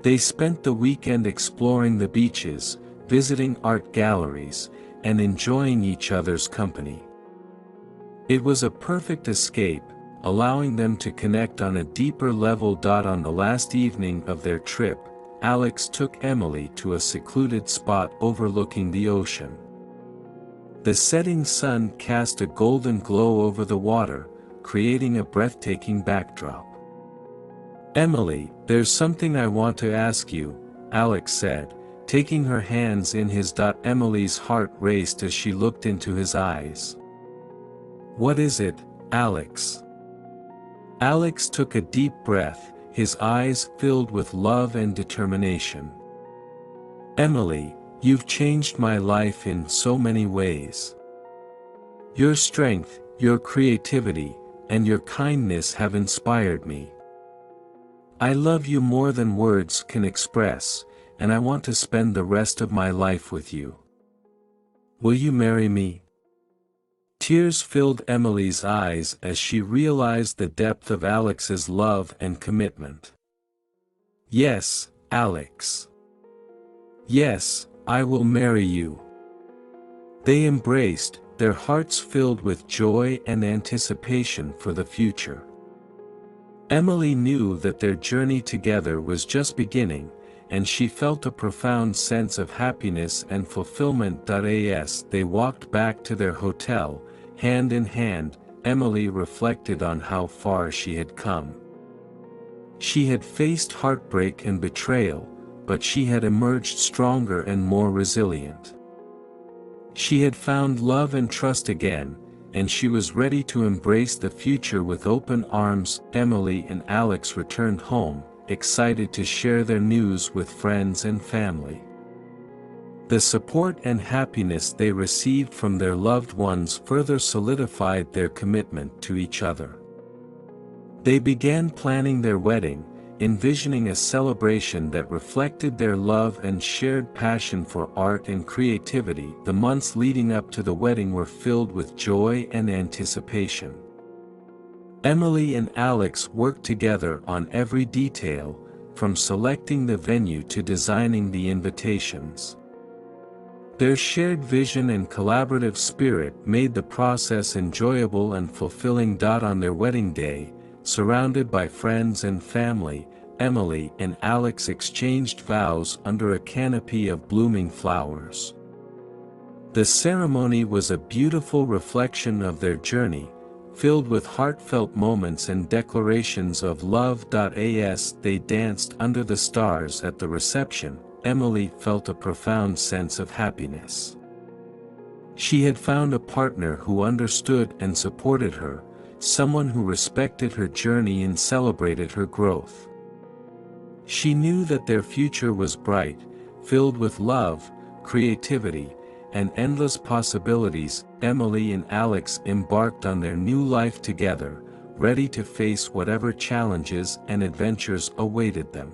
They spent the weekend exploring the beaches, visiting art galleries, and enjoying each other's company. It was a perfect escape, allowing them to connect on a deeper level. On the last evening of their trip, Alex took Emily to a secluded spot overlooking the ocean. The setting sun cast a golden glow over the water, creating a breathtaking backdrop. "Emily, there's something I want to ask you," Alex said, taking her hands in his. Emily's heart raced as she looked into his eyes. "What is it, Alex?" Alex took a deep breath, his eyes filled with love and determination. "Emily, you've changed my life in so many ways. Your strength, your creativity, and your kindness have inspired me. I love you more than words can express, and I want to spend the rest of my life with you. Will you marry me?" Tears filled Emily's eyes as she realized the depth of Alex's love and commitment. "Yes, Alex. Yes, I will marry you." They embraced, their hearts filled with joy and anticipation for the future. Emily knew that their journey together was just beginning, and she felt a profound sense of happiness and fulfillment. As they walked back to their hotel, hand in hand, Emily reflected on how far she had come. She had faced heartbreak and betrayal, but she had emerged stronger and more resilient. She had found love and trust again, and she was ready to embrace the future with open arms. Emily and Alex returned home, excited to share their news with friends and family. The support and happiness they received from their loved ones further solidified their commitment to each other. They began planning their wedding, envisioning a celebration that reflected their love and shared passion for art and creativity. The months leading up to the wedding were filled with joy and anticipation. Emily and Alex worked together on every detail, from selecting the venue to designing the invitations. Their shared vision and collaborative spirit made the process enjoyable and fulfilling. On their wedding day, surrounded by friends and family, Emily and Alex exchanged vows under a canopy of blooming flowers. The ceremony was a beautiful reflection of their journey, filled with heartfelt moments and declarations of love. As they danced under the stars at the reception, Emily felt a profound sense of happiness. She had found a partner who understood and supported her, someone who respected her journey and celebrated her growth. She knew that their future was bright, filled with love, creativity, and endless possibilities. Emily and Alex embarked on their new life together, ready to face whatever challenges and adventures awaited them.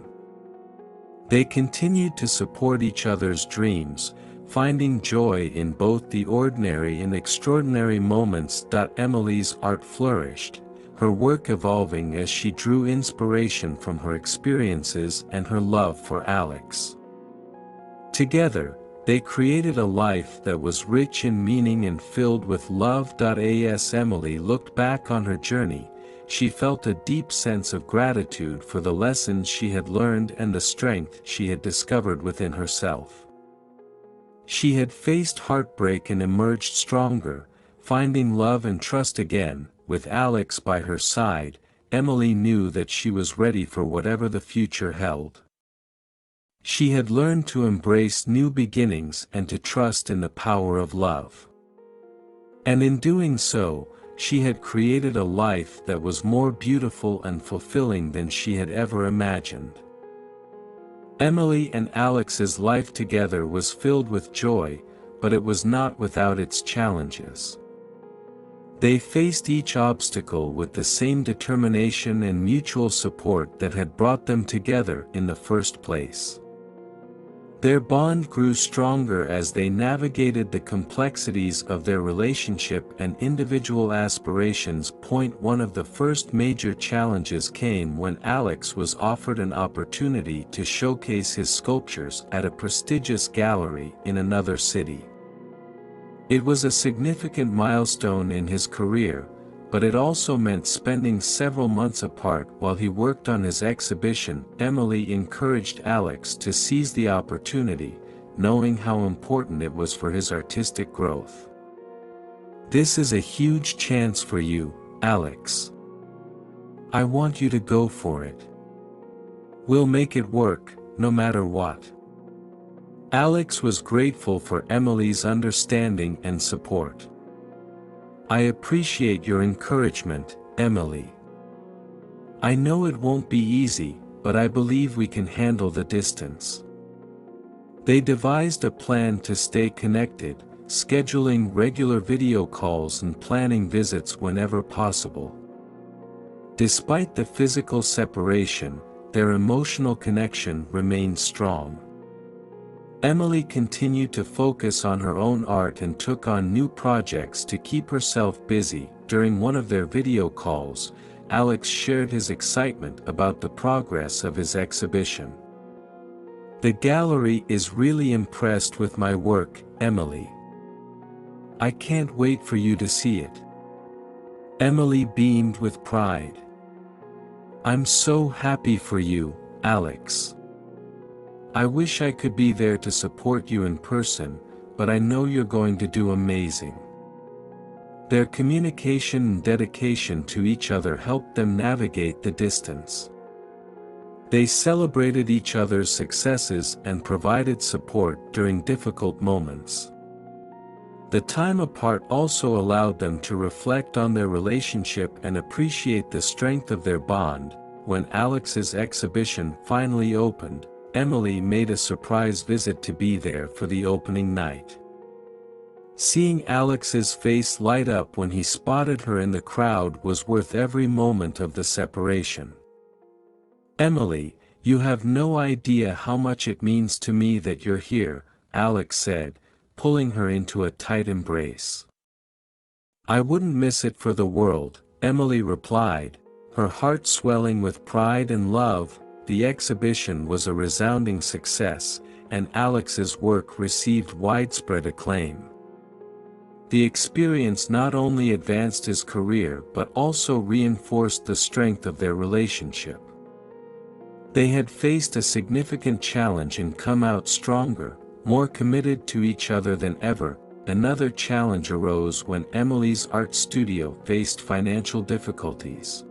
They continued to support each other's dreams, finding joy in both the ordinary and extraordinary moments. Emily's art flourished, her work evolving as she drew inspiration from her experiences and her love for Alex. Together, they created a life that was rich in meaning and filled with love. As Emily looked back on her journey, she felt a deep sense of gratitude for the lessons she had learned and the strength she had discovered within herself. She had faced heartbreak and emerged stronger, finding love and trust again. With Alex by her side, Emily knew that she was ready for whatever the future held. She had learned to embrace new beginnings and to trust in the power of love. And in doing so, she had created a life that was more beautiful and fulfilling than she had ever imagined. Emily and Alex's life together was filled with joy, but it was not without its challenges. They faced each obstacle with the same determination and mutual support that had brought them together in the first place. Their bond grew stronger as they navigated the complexities of their relationship and individual aspirations. One of the first major challenges came when Alex was offered an opportunity to showcase his sculptures at a prestigious gallery in another city. It was a significant milestone in his career, but it also meant spending several months apart while he worked on his exhibition. Emily encouraged Alex to seize the opportunity, knowing how important it was for his artistic growth. "This is a huge chance for you, Alex. I want you to go for it. We'll make it work, no matter what." Alex was grateful for Emily's understanding and support. "I appreciate your encouragement, Emily. I know it won't be easy, but I believe we can handle the distance." They devised a plan to stay connected, scheduling regular video calls and planning visits whenever possible. Despite the physical separation, their emotional connection remained strong. Emily continued to focus on her own art and took on new projects to keep herself busy. During one of their video calls, Alex shared his excitement about the progress of his exhibition. "The gallery is really impressed with my work, Emily. I can't wait for you to see it." Emily beamed with pride. "I'm so happy for you, Alex. I wish I could be there to support you in person, but I know you're going to do amazing." Their communication and dedication to each other helped them navigate the distance. They celebrated each other's successes and provided support during difficult moments. The time apart also allowed them to reflect on their relationship and appreciate the strength of their bond. When Alex's exhibition finally opened, Emily made a surprise visit to be there for the opening night. Seeing Alex's face light up when he spotted her in the crowd was worth every moment of the separation. "Emily, you have no idea how much it means to me that you're here," Alex said, pulling her into a tight embrace. "I wouldn't miss it for the world," Emily replied, her heart swelling with pride and love. The exhibition was a resounding success, and Alex's work received widespread acclaim. The experience not only advanced his career but also reinforced the strength of their relationship. They had faced a significant challenge and come out stronger, more committed to each other than ever. Another challenge arose when Emily's art studio faced financial difficulties.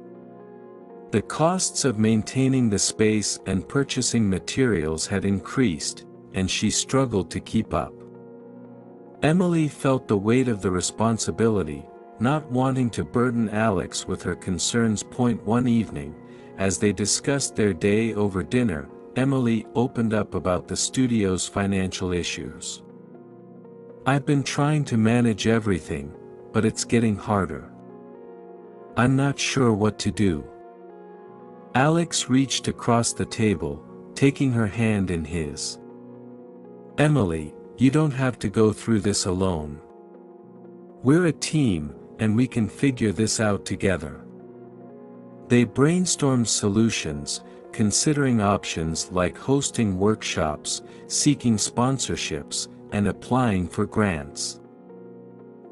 The costs of maintaining the space and purchasing materials had increased, and she struggled to keep up. Emily felt the weight of the responsibility, not wanting to burden Alex with her concerns. One evening, as they discussed their day over dinner, Emily opened up about the studio's financial issues. "I've been trying to manage everything, but it's getting harder. I'm not sure what to do." Alex reached across the table, taking her hand in his. "Emily, you don't have to go through this alone. We're a team, and we can figure this out together." They brainstormed solutions, considering options like hosting workshops, seeking sponsorships, and applying for grants.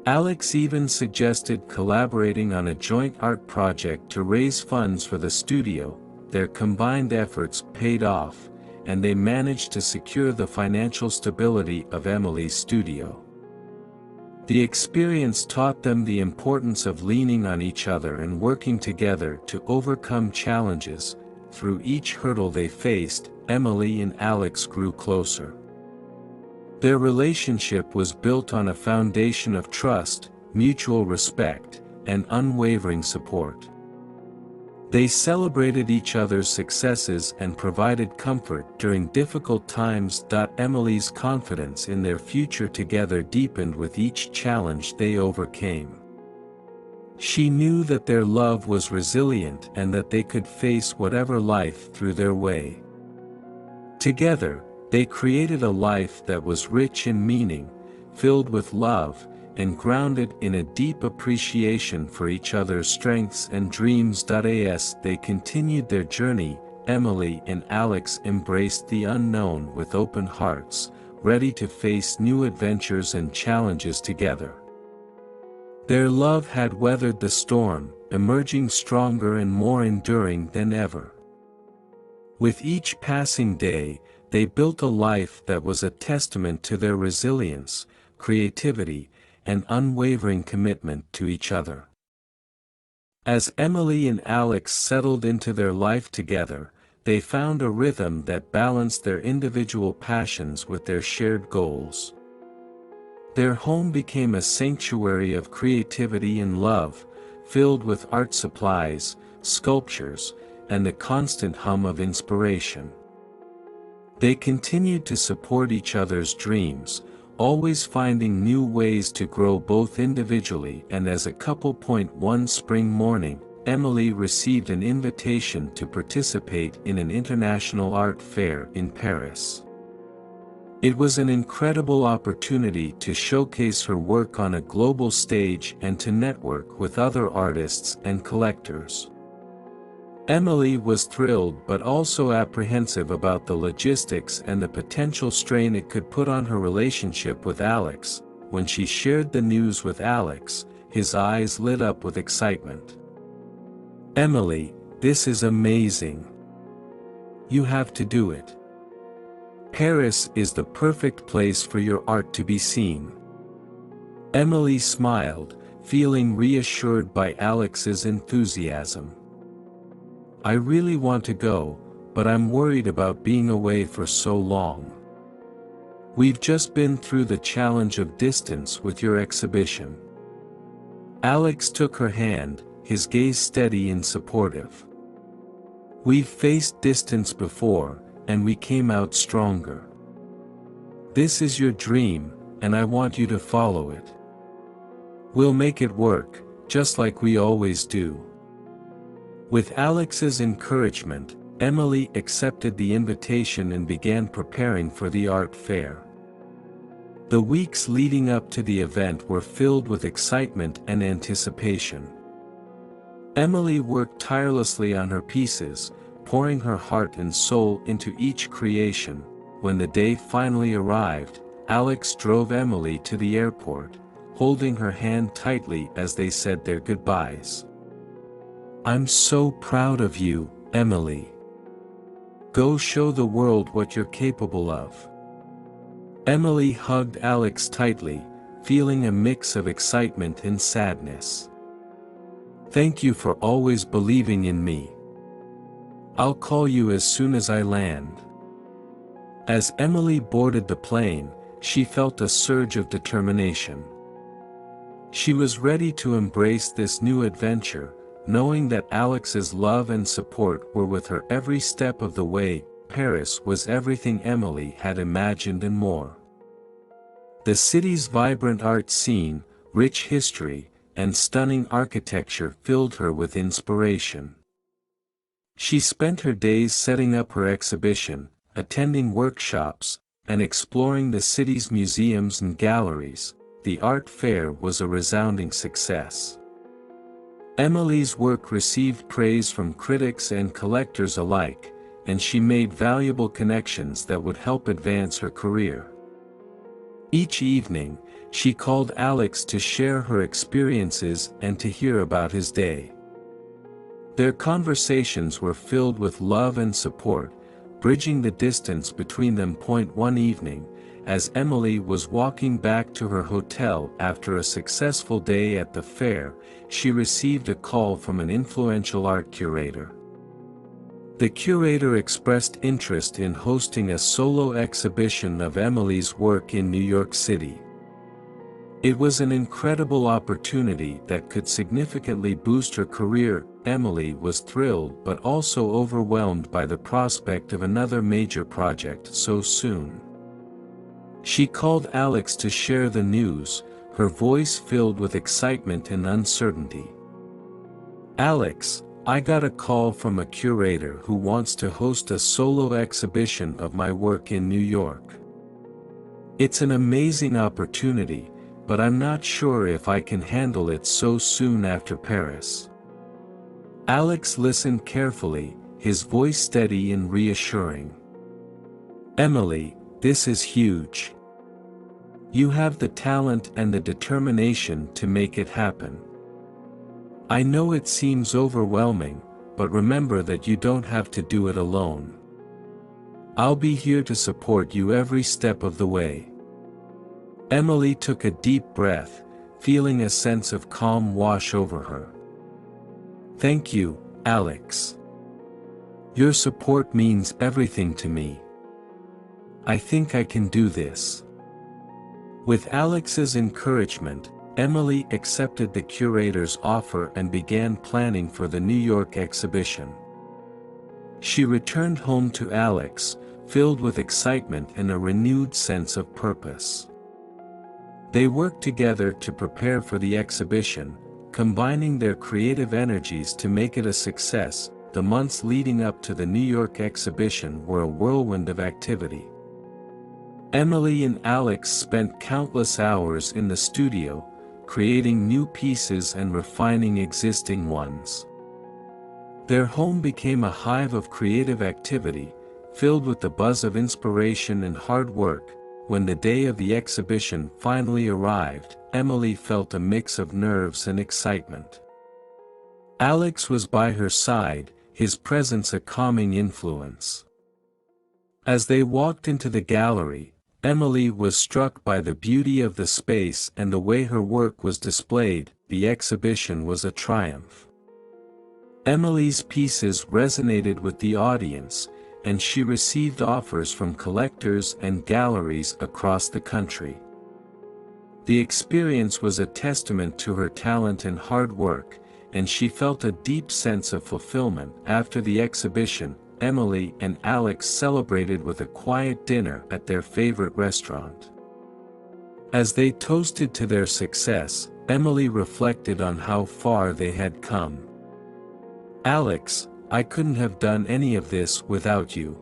Alex even suggested collaborating on a joint art project to raise funds for the studio. Their combined efforts paid off, and they managed to secure the financial stability of Emily's studio. The experience taught them the importance of leaning on each other and working together to overcome challenges. Through each hurdle they faced, Emily and Alex grew closer. Their relationship was built on a foundation of trust, mutual respect, and unwavering support. They celebrated each other's successes and provided comfort during difficult times. Emily's confidence in their future together deepened with each challenge they overcame. She knew that their love was resilient and that they could face whatever life threw their way. Together, they created a life that was rich in meaning, filled with love, and grounded in a deep appreciation for each other's strengths and dreams. As they continued their journey, Emily and Alex embraced the unknown with open hearts, ready to face new adventures and challenges together. Their love had weathered the storm, emerging stronger and more enduring than ever. With each passing day, they built a life that was a testament to their resilience, creativity, and unwavering commitment to each other. As Emily and Alex settled into their life together, they found a rhythm that balanced their individual passions with their shared goals. Their home became a sanctuary of creativity and love, filled with art supplies, sculptures, and the constant hum of inspiration. They continued to support each other's dreams, always finding new ways to grow both individually and as a couple. One spring morning, Emily received an invitation to participate in an international art fair in Paris. It was an incredible opportunity to showcase her work on a global stage and to network with other artists and collectors. Emily was thrilled but also apprehensive about the logistics and the potential strain it could put on her relationship with Alex. When she shared the news with Alex, his eyes lit up with excitement. "Emily, this is amazing. You have to do it. Paris is the perfect place for your art to be seen." Emily smiled, feeling reassured by Alex's enthusiasm. "I really want to go, but I'm worried about being away for so long. We've just been through the challenge of distance with your exhibition." Alex took her hand, his gaze steady and supportive. "We've faced distance before, and we came out stronger. This is your dream, and I want you to follow it. We'll make it work, just like we always do." With Alex's encouragement, Emily accepted the invitation and began preparing for the art fair. The weeks leading up to the event were filled with excitement and anticipation. Emily worked tirelessly on her pieces, pouring her heart and soul into each creation. When the day finally arrived, Alex drove Emily to the airport, holding her hand tightly as they said their goodbyes. "I'm so proud of you, Emily. Go show the world what you're capable of." Emily hugged Alex tightly, feeling a mix of excitement and sadness. "Thank you for always believing in me. I'll call you as soon as I land." As Emily boarded the plane, she felt a surge of determination. She was ready to embrace this new adventure, knowing that Alex's love and support were with her every step of the way. Paris was everything Emily had imagined and more. The city's vibrant art scene, rich history, and stunning architecture filled her with inspiration. She spent her days setting up her exhibition, attending workshops, and exploring the city's museums and galleries. The art fair was a resounding success. Emily's work received praise from critics and collectors alike, and she made valuable connections that would help advance her career. Each evening, she called Alex to share her experiences and to hear about his day. Their conversations were filled with love and support, bridging the distance between them. One evening, as Emily was walking back to her hotel after a successful day at the fair, she received a call from an influential art curator. The curator expressed interest in hosting a solo exhibition of Emily's work in New York City. It was an incredible opportunity that could significantly boost her career. Emily was thrilled but also overwhelmed by the prospect of another major project so soon. She called Alex to share the news, her voice filled with excitement and uncertainty. "Alex, I got a call from a curator who wants to host a solo exhibition of my work in New York. It's an amazing opportunity, but I'm not sure if I can handle it so soon after Paris." Alex listened carefully, his voice steady and reassuring. "Emily, this is huge. You have the talent and the determination to make it happen. I know it seems overwhelming, but remember that you don't have to do it alone. I'll be here to support you every step of the way." Emily took a deep breath, feeling a sense of calm wash over her. "Thank you, Alex. Your support means everything to me. I think I can do this." With Alex's encouragement, Emily accepted the curator's offer and began planning for the New York exhibition. She returned home to Alex, filled with excitement and a renewed sense of purpose. They worked together to prepare for the exhibition, combining their creative energies to make it a success. The months leading up to the New York exhibition were a whirlwind of activity. Emily and Alex spent countless hours in the studio, creating new pieces and refining existing ones. Their home became a hive of creative activity, filled with the buzz of inspiration and hard work. When the day of the exhibition finally arrived, Emily felt a mix of nerves and excitement. Alex was by her side, his presence a calming influence. As they walked into the gallery, Emily was struck by the beauty of the space and the way her work was displayed. The exhibition was a triumph. Emily's pieces resonated with the audience, and she received offers from collectors and galleries across the country. The experience was a testament to her talent and hard work, and she felt a deep sense of fulfillment. After the exhibition, Emily and Alex celebrated with a quiet dinner at their favorite restaurant. As they toasted to their success, Emily reflected on how far they had come. "Alex, I couldn't have done any of this without you.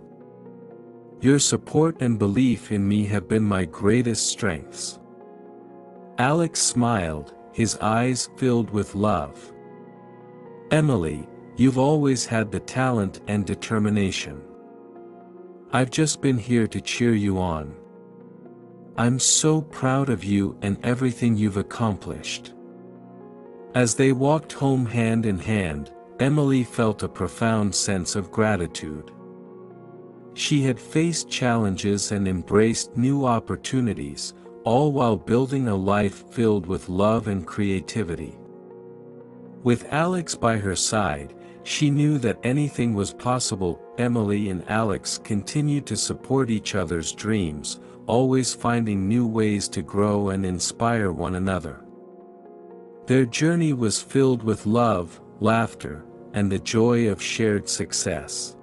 Your support and belief in me have been my greatest strengths." Alex smiled, his eyes filled with love. "Emily, you've always had the talent and determination. I've just been here to cheer you on. I'm so proud of you and everything you've accomplished." As they walked home hand in hand, Emily felt a profound sense of gratitude. She had faced challenges and embraced new opportunities, all while building a life filled with love and creativity. With Alex by her side, she knew that anything was possible. Emily and Alex continued to support each other's dreams, always finding new ways to grow and inspire one another. Their journey was filled with love, laughter, and the joy of shared success.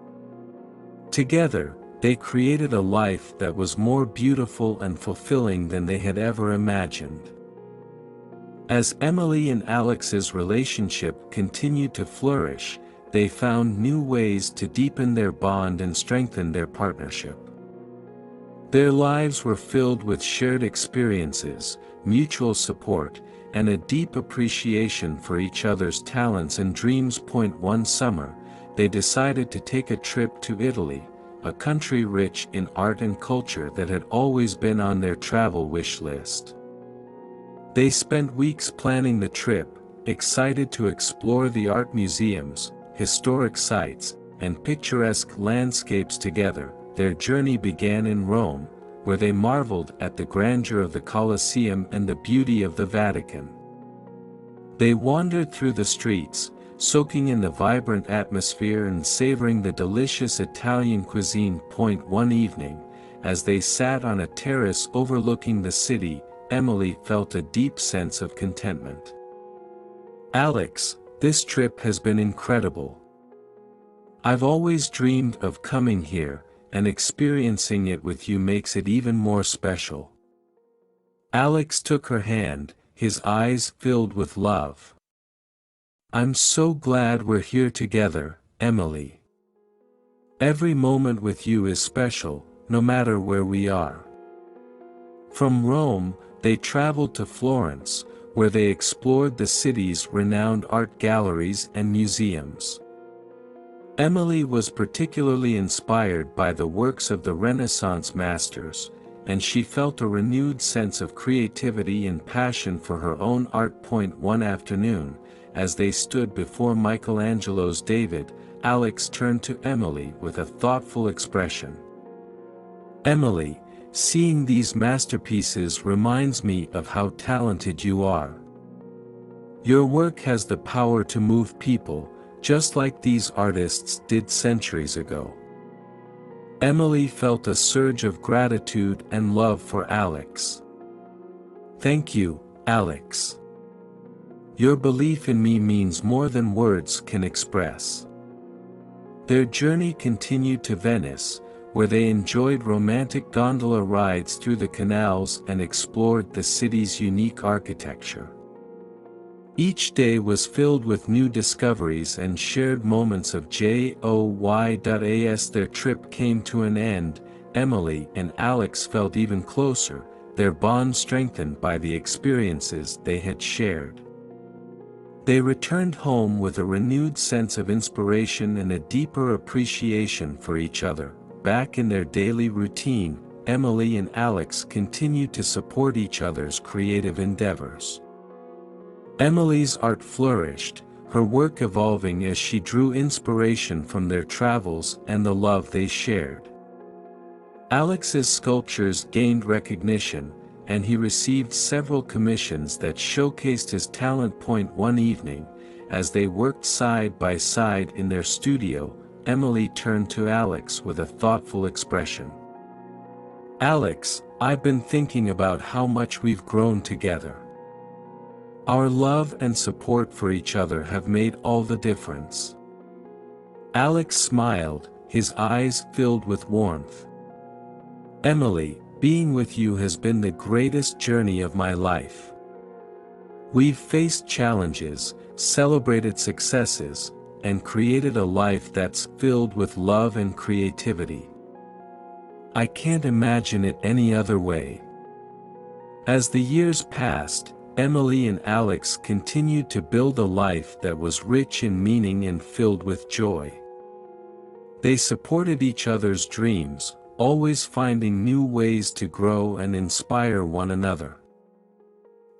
Together, they created a life that was more beautiful and fulfilling than they had ever imagined. As Emily and Alex's relationship continued to flourish, they found new ways to deepen their bond and strengthen their partnership. Their lives were filled with shared experiences, mutual support, and a deep appreciation for each other's talents and dreams. One summer, they decided to take a trip to Italy, a country rich in art and culture that had always been on their travel wish list. They spent weeks planning the trip, excited to explore the art museums, historic sites, and picturesque landscapes together. Their journey began in Rome, where they marveled at the grandeur of the Colosseum and the beauty of the Vatican. They wandered through the streets, soaking in the vibrant atmosphere and savoring the delicious Italian cuisine. One evening, as they sat on a terrace overlooking the city, Emily felt a deep sense of contentment. "Alex, this trip has been incredible. I've always dreamed of coming here, and experiencing it with you makes it even more special." Alex took her hand, his eyes filled with love. "I'm so glad we're here together, Emily. Every moment with you is special, no matter where we are." From Rome, they traveled to Florence, where they explored the city's renowned art galleries and museums. Emily was particularly inspired by the works of the Renaissance masters, and she felt a renewed sense of creativity and passion for her own art. One afternoon, as they stood before Michelangelo's David, Alex turned to Emily with a thoughtful expression. "Emily, seeing these masterpieces reminds me of how talented you are. Your work has the power to move people, just like these artists did centuries ago." Emily felt a surge of gratitude and love for Alex. "Thank you, Alex. Your belief in me means more than words can express." Their journey continued to Venice, where they enjoyed romantic gondola rides through the canals and explored the city's unique architecture. Each day was filled with new discoveries and shared moments of joy. As their trip came to an end, Emily and Alex felt even closer, their bond strengthened by the experiences they had shared. They returned home with a renewed sense of inspiration and a deeper appreciation for each other. Back in their daily routine, Emily and Alex continued to support each other's creative endeavors. Emily's art flourished, her work evolving as she drew inspiration from their travels and the love they shared. Alex's sculptures gained recognition, and he received several commissions that showcased his talent. One evening, as they worked side by side in their studio, Emily turned to Alex with a thoughtful expression. "Alex, I've been thinking about how much we've grown together. Our love and support for each other have made all the difference." Alex smiled, his eyes filled with warmth. "Emily, being with you has been the greatest journey of my life. We've faced challenges, celebrated successes, and created a life that's filled with love and creativity. I can't imagine it any other way." As the years passed, Emily and Alex continued to build a life that was rich in meaning and filled with joy. They supported each other's dreams, always finding new ways to grow and inspire one another.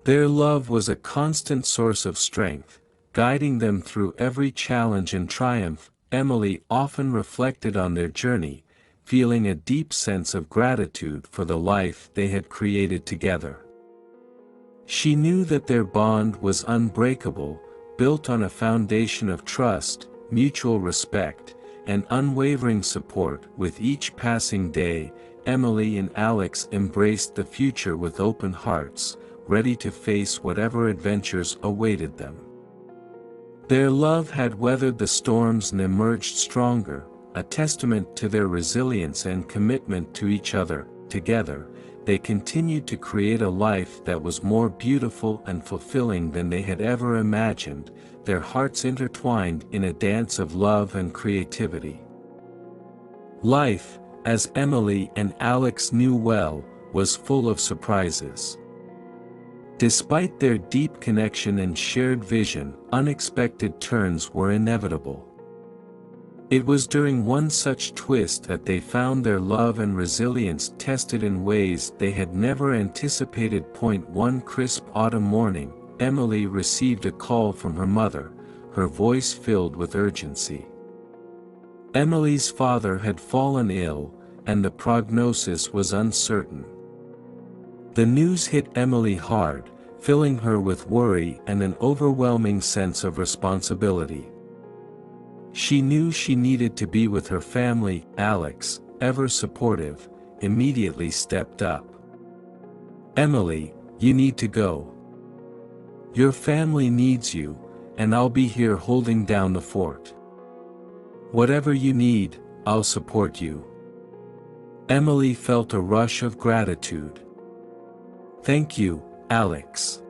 Their love was a constant source of strength, guiding them through every challenge and triumph. Emily often reflected on their journey, feeling a deep sense of gratitude for the life they had created together. She knew that their bond was unbreakable, built on a foundation of trust, mutual respect, and unwavering support. With each passing day, Emily and Alex embraced the future with open hearts, ready to face whatever adventures awaited them. Their love had weathered the storms and emerged stronger, a testament to their resilience and commitment to each other. Together, they continued to create a life that was more beautiful and fulfilling than they had ever imagined, their hearts intertwined in a dance of love and creativity. Life, as Emily and Alex knew well, was full of surprises. Despite their deep connection and shared vision, unexpected turns were inevitable. It was during one such twist that they found their love and resilience tested in ways they had never anticipated. One crisp autumn morning, Emily received a call from her mother, her voice filled with urgency. Emily's father had fallen ill, and the prognosis was uncertain. The news hit Emily hard, filling her with worry and an overwhelming sense of responsibility. She knew she needed to be with her family. Alex, ever supportive, immediately stepped up. "Emily, you need to go. Your family needs you, and I'll be here holding down the fort. Whatever you need, I'll support you." Emily felt a rush of gratitude. "Thank you, Alex.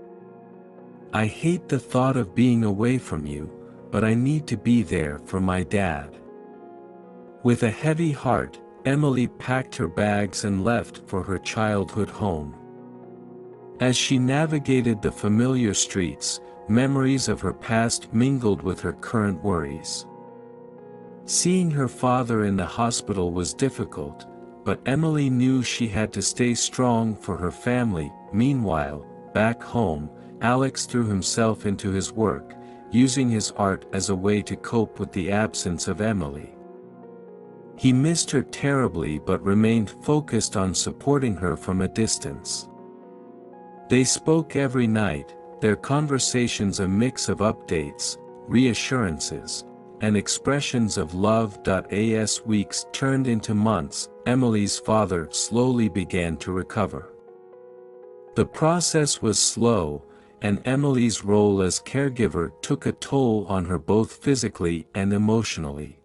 I hate the thought of being away from you, but I need to be there for my dad." With a heavy heart, Emily packed her bags and left for her childhood home. As she navigated the familiar streets, memories of her past mingled with her current worries. Seeing her father in the hospital was difficult, but Emily knew she had to stay strong for her family. Meanwhile, back home, Alex threw himself into his work, using his art as a way to cope with the absence of Emily. He missed her terribly but remained focused on supporting her from a distance. They spoke every night, their conversations a mix of updates, reassurances, and expressions of love. As weeks turned into months, Emily's father slowly began to recover. The process was slow, and Emily's role as caregiver took a toll on her both physically and emotionally.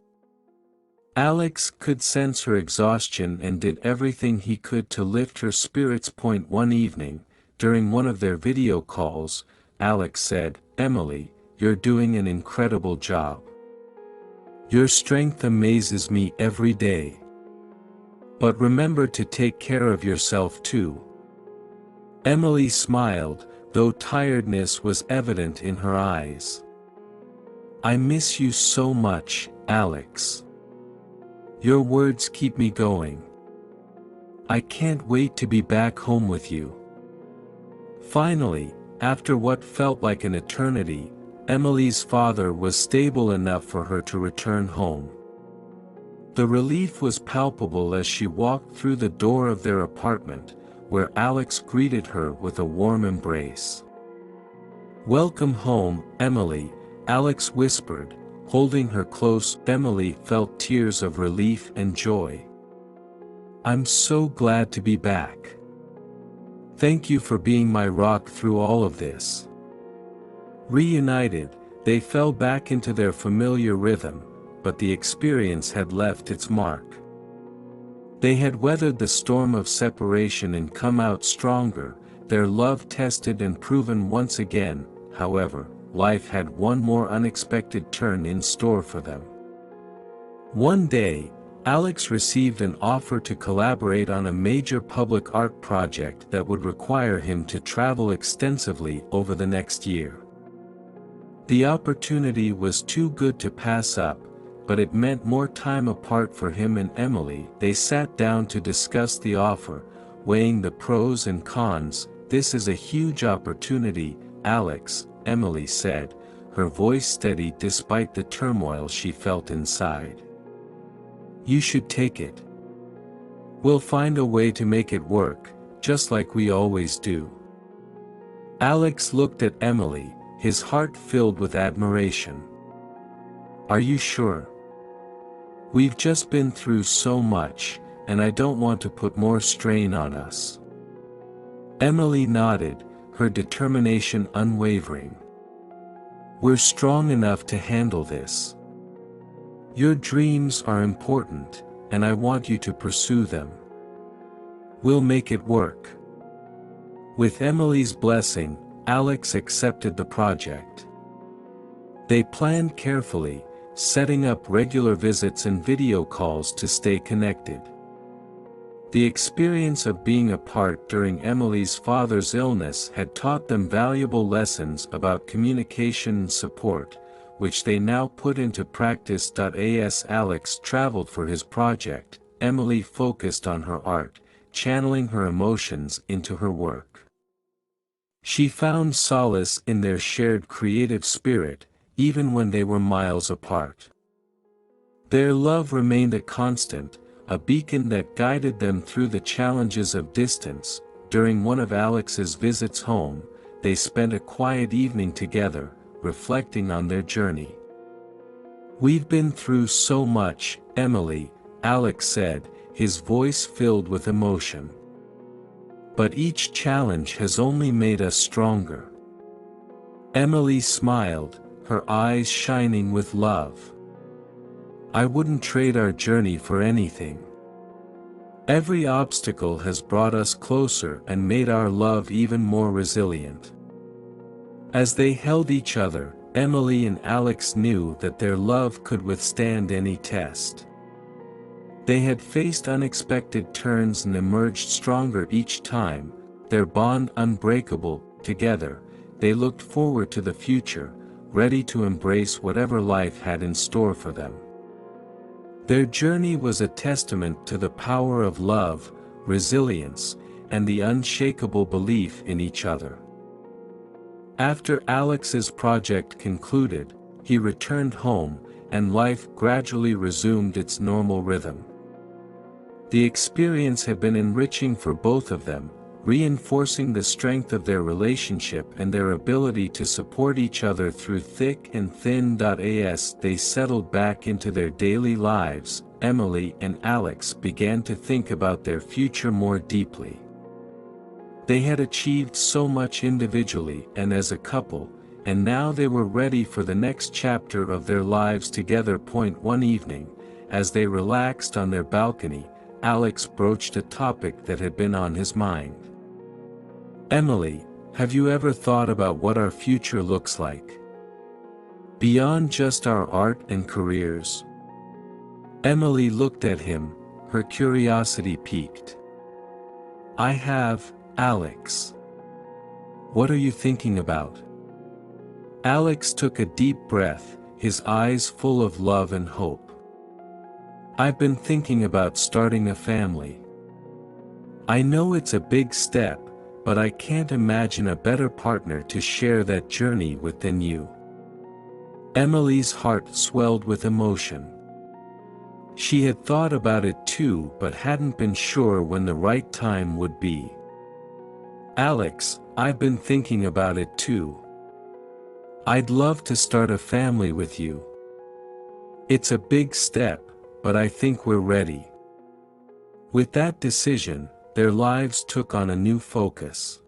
Alex could sense her exhaustion and did everything he could to lift her spirits. One evening, during one of their video calls, Alex said, "Emily, you're doing an incredible job. Your strength amazes me every day. But remember to take care of yourself too." Emily smiled, though tiredness was evident in her eyes. "I miss you so much, Alex. Your words keep me going. I can't wait to be back home with you." Finally, after what felt like an eternity, Emily's father was stable enough for her to return home. The relief was palpable as she walked through the door of their apartment, where Alex greeted her with a warm embrace. "Welcome home, Emily," Alex whispered, Holding her close, Emily felt tears of relief and joy. "I'm so glad to be back. Thank you for being my rock through all of this." Reunited, they fell back into their familiar rhythm, but the experience had left its mark. They had weathered the storm of separation and come out stronger, their love tested and proven once again. However, life had one more unexpected turn in store for them. One day, Alex received an offer to collaborate on a major public art project that would require him to travel extensively over the next year. The opportunity was too good to pass up, but it meant more time apart for him and Emily. They sat down to discuss the offer, weighing the pros and cons. "This is a huge opportunity, Alex," Emily said, her voice steady despite the turmoil she felt inside. "You should take it. We'll find a way to make it work, just like we always do." Alex looked at Emily, his heart filled with admiration. "Are you sure? We've just been through so much, and I don't want to put more strain on us." Emily nodded, her determination unwavering. "We're strong enough to handle this. Your dreams are important, and I want you to pursue them. We'll make it work." With Emily's blessing, Alex accepted the project. They planned carefully, setting up regular visits and video calls to stay connected. The experience of being apart during Emily's father's illness had taught them valuable lessons about communication and support, which they now put into practice. As Alex traveled for his project, Emily focused on her art, channeling her emotions into her work. She found solace in their shared creative spirit, even when they were miles apart. Their love remained a constant, a beacon that guided them through the challenges of distance. During one of Alex's visits home, they spent a quiet evening together, reflecting on their journey. "We've been through so much, Emily," Alex said, his voice filled with emotion. "But each challenge has only made us stronger." Emily smiled, her eyes shining with love. "I wouldn't trade our journey for anything. Every obstacle has brought us closer and made our love even more resilient." As they held each other, Emily and Alex knew that their love could withstand any test. They had faced unexpected turns and emerged stronger each time, their bond unbreakable. Together, they looked forward to the future, ready to embrace whatever life had in store for them. Their journey was a testament to the power of love, resilience, and the unshakable belief in each other. After Alex's project concluded, he returned home, and life gradually resumed its normal rhythm. The experience had been enriching for both of them, reinforcing the strength of their relationship and their ability to support each other through thick and thin. As they settled back into their daily lives, Emily and Alex began to think about their future more deeply. They had achieved so much individually and as a couple, and now they were ready for the next chapter of their lives together. One evening, as they relaxed on their balcony, Alex broached a topic that had been on his mind. "Emily, have you ever thought about what our future looks like? Beyond just our art and careers?" Emily looked at him, her curiosity piqued. "I have, Alex. What are you thinking about?" Alex took a deep breath, his eyes full of love and hope. "I've been thinking about starting a family. I know it's a big step, but I can't imagine a better partner to share that journey with than you." Emily's heart swelled with emotion. She had thought about it too, but hadn't been sure when the right time would be. "Alex, I've been thinking about it too. I'd love to start a family with you." It's a big step, but I think we're ready." With that decision, their lives took on a new focus.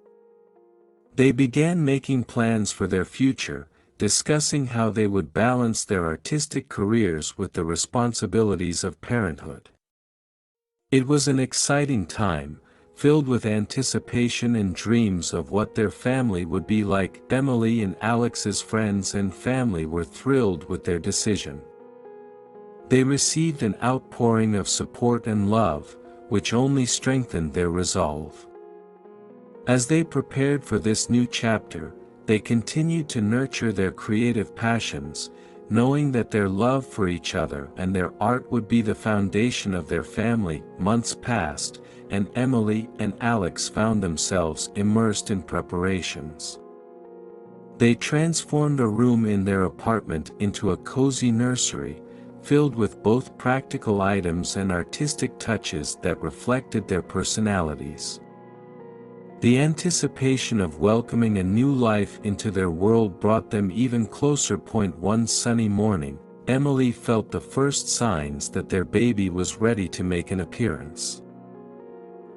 They began making plans for their future, discussing how they would balance their artistic careers with the responsibilities of parenthood. It was an exciting time, filled with anticipation and dreams of what their family would be like. Emily and Alex's friends and family were thrilled with their decision. They received an outpouring of support and love, which only strengthened their resolve. As they prepared for this new chapter, they continued to nurture their creative passions, knowing that their love for each other and their art would be the foundation of their family. Months passed, and Emily and Alex found themselves immersed in preparations. They transformed a room in their apartment into a cozy nursery, filled with both practical items and artistic touches that reflected their personalities. The anticipation of welcoming a new life into their world brought them even closer. One sunny morning, Emily felt the first signs that their baby was ready to make an appearance.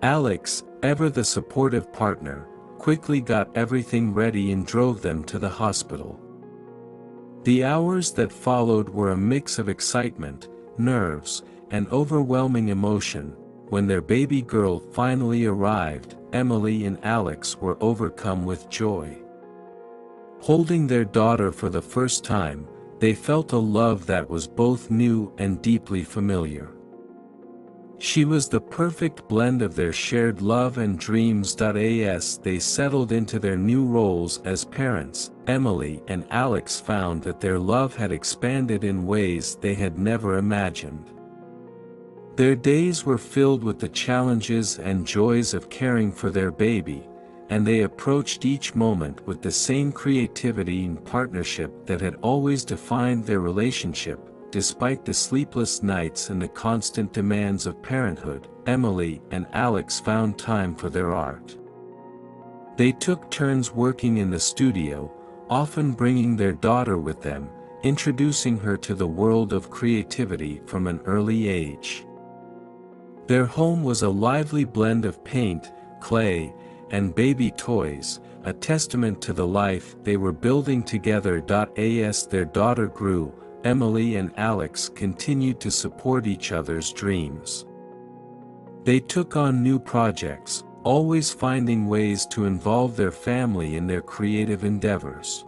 Alex, ever the supportive partner, quickly got everything ready and drove them to the hospital. The hours that followed were a mix of excitement, nerves, and overwhelming emotion. When their baby girl finally arrived, Emily and Alex were overcome with joy. Holding their daughter for the first time, they felt a love that was both new and deeply familiar. She was the perfect blend of their shared love and dreams. As they settled into their new roles as parents, Emily and Alex found that their love had expanded in ways they had never imagined. Their days were filled with the challenges and joys of caring for their baby, and they approached each moment with the same creativity and partnership that had always defined their relationship. Despite the sleepless nights and the constant demands of parenthood, Emily and Alex found time for their art. They took turns working in the studio, often bringing their daughter with them, introducing her to the world of creativity from an early age. Their home was a lively blend of paint, clay, and baby toys, a testament to the life they were building together. As their daughter grew, Emily and Alex continued to support each other's dreams. They took on new projects, always finding ways to involve their family in their creative endeavors.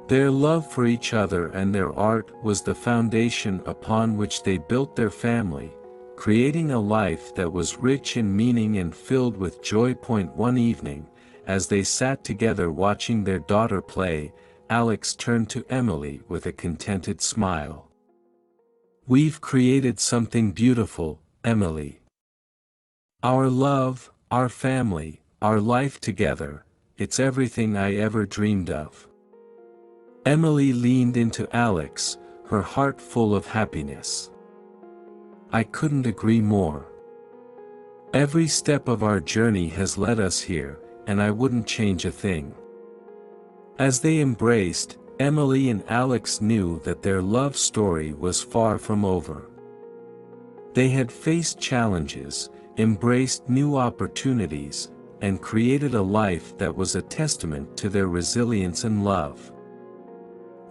Their love for each other and their art was the foundation upon which they built their family, creating a life that was rich in meaning and filled with joy. One evening, as they sat together watching their daughter play, Alex turned to Emily with a contented smile. "We've created something beautiful, Emily. Our love, our family, our life together, it's everything I ever dreamed of." Emily leaned into Alex, her heart full of happiness. "I couldn't agree more. Every step of our journey has led us here, and I wouldn't change a thing." As they embraced, Emily and Alex knew that their love story was far from over. They had faced challenges, embraced new opportunities, and created a life that was a testament to their resilience and love.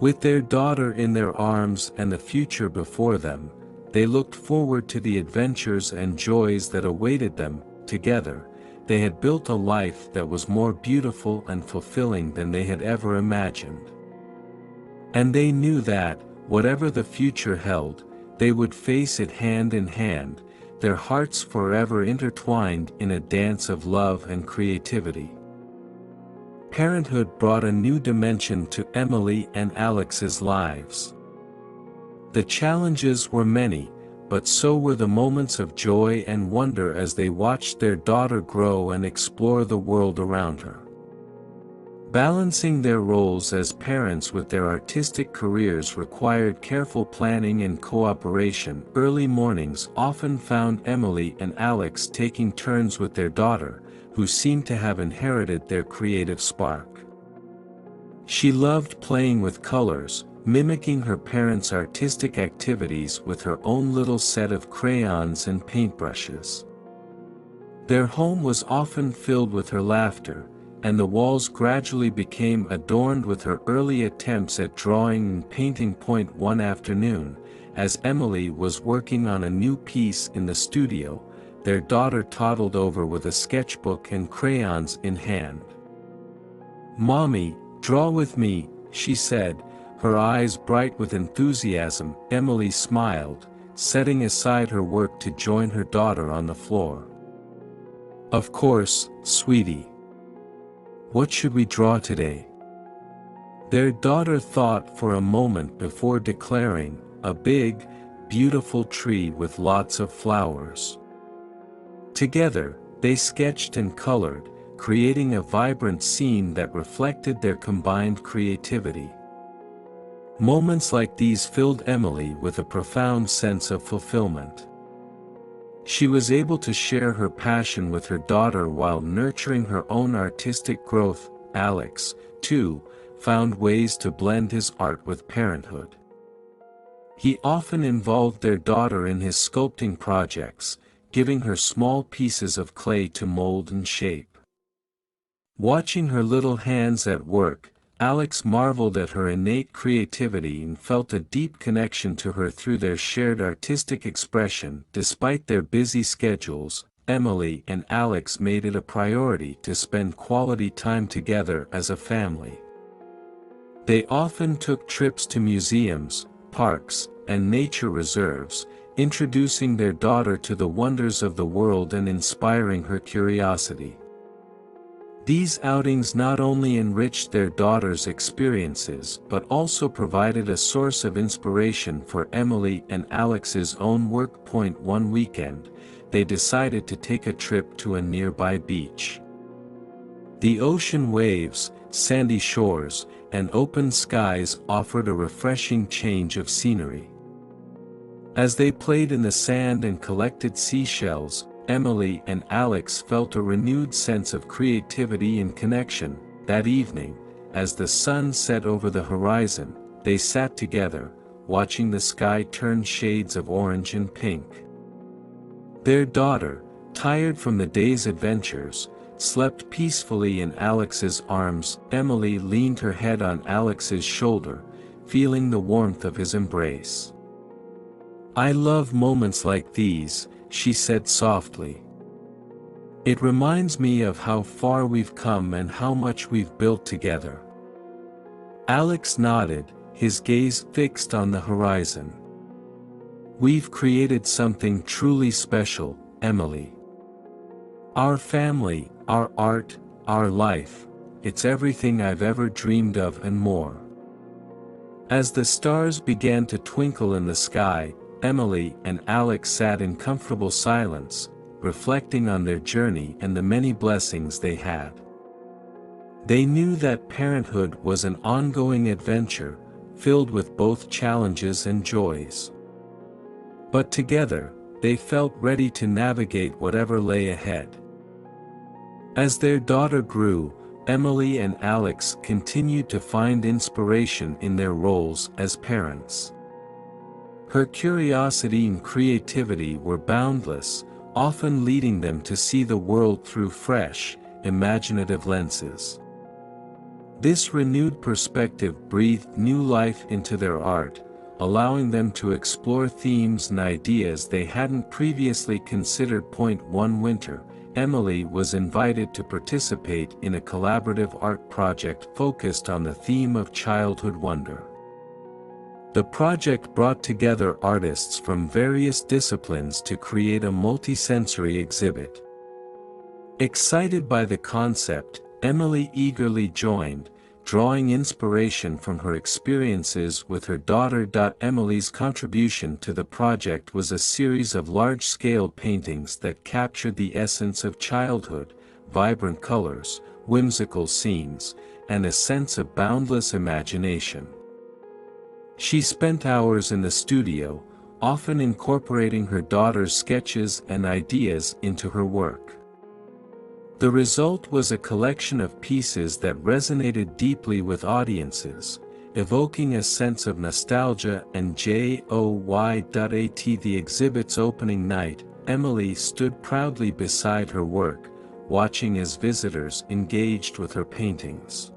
With their daughter in their arms and the future before them, they looked forward to the adventures and joys that awaited them. Together, they had built a life that was more beautiful and fulfilling than they had ever imagined. And they knew that, whatever the future held, they would face it hand in hand, their hearts forever intertwined in a dance of love and creativity. Parenthood brought a new dimension to Emily and Alex's lives. The challenges were many, but so were the moments of joy and wonder as they watched their daughter grow and explore the world around her. Balancing their roles as parents with their artistic careers required careful planning and cooperation. Early mornings often found Emily and Alex taking turns with their daughter, who seemed to have inherited their creative spark. She loved playing with colors, mimicking her parents' artistic activities with her own little set of crayons and paintbrushes. Their home was often filled with her laughter, and the walls gradually became adorned with her early attempts at drawing and painting. One afternoon, as Emily was working on a new piece in the studio, their daughter toddled over with a sketchbook and crayons in hand. "Mommy, draw with me," she said, her eyes bright with enthusiasm. Emily smiled, setting aside her work to join her daughter on the floor. "Of course, sweetie. What should we draw today?" Their daughter thought for a moment before declaring, "A big, beautiful tree with lots of flowers." Together, they sketched and colored, creating a vibrant scene that reflected their combined creativity. Moments like these filled Emily with a profound sense of fulfillment. She was able to share her passion with her daughter while nurturing her own artistic growth. Alex, too, found ways to blend his art with parenthood. He often involved their daughter in his sculpting projects, giving her small pieces of clay to mold and shape. Watching her little hands at work, Alex marveled at her innate creativity and felt a deep connection to her through their shared artistic expression. Despite their busy schedules, Emily and Alex made it a priority to spend quality time together as a family. They often took trips to museums, parks, and nature reserves, introducing their daughter to the wonders of the world and inspiring her curiosity. These outings not only enriched their daughter's experiences but also provided a source of inspiration for Emily and Alex's own work. One weekend, they decided to take a trip to a nearby beach. The ocean waves, sandy shores, and open skies offered a refreshing change of scenery. As they played in the sand and collected seashells, Emily and Alex felt a renewed sense of creativity and connection. That evening, as the sun set over the horizon, they sat together, watching the sky turn shades of orange and pink. Their daughter, tired from the day's adventures, slept peacefully in Alex's arms. Emily leaned her head on Alex's shoulder, feeling the warmth of his embrace. "I love moments like these," she said softly. "It reminds me of how far we've come and how much we've built together." Alex nodded, his gaze fixed on the horizon. "We've created something truly special, Emily. Our family, our art, our life, it's everything I've ever dreamed of and more." As the stars began to twinkle in the sky, Emily and Alex sat in comfortable silence, reflecting on their journey and the many blessings they had. They knew that parenthood was an ongoing adventure, filled with both challenges and joys. But together, they felt ready to navigate whatever lay ahead. As their daughter grew, Emily and Alex continued to find inspiration in their roles as parents. Her curiosity and creativity were boundless, often leading them to see the world through fresh, imaginative lenses. This renewed perspective breathed new life into their art, allowing them to explore themes and ideas they hadn't previously considered. One winter, Emily was invited to participate in a collaborative art project focused on the theme of childhood wonder. The project brought together artists from various disciplines to create a multisensory exhibit. Excited by the concept, Emily eagerly joined, drawing inspiration from her experiences with her daughter. Emily's contribution to the project was a series of large-scale paintings that captured the essence of childhood: vibrant colors, whimsical scenes, and a sense of boundless imagination. She spent hours in the studio, often incorporating her daughter's sketches and ideas into her work. The result was a collection of pieces that resonated deeply with audiences, evoking a sense of nostalgia and joy. At the exhibit's opening night, Emily stood proudly beside her work, watching as visitors engaged with her paintings.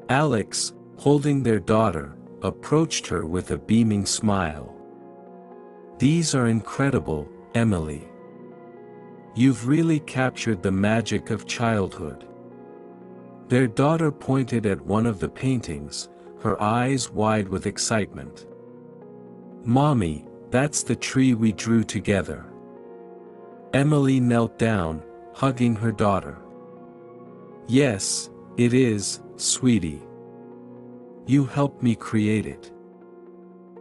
Alex, holding their daughter, approached her with a beaming smile. "These are incredible, Emily. You've really captured the magic of childhood." Their daughter pointed at one of the paintings, her eyes wide with excitement. "Mommy, that's the tree we drew together." Emily knelt down, hugging her daughter. "Yes, it is, sweetie. You helped me create it."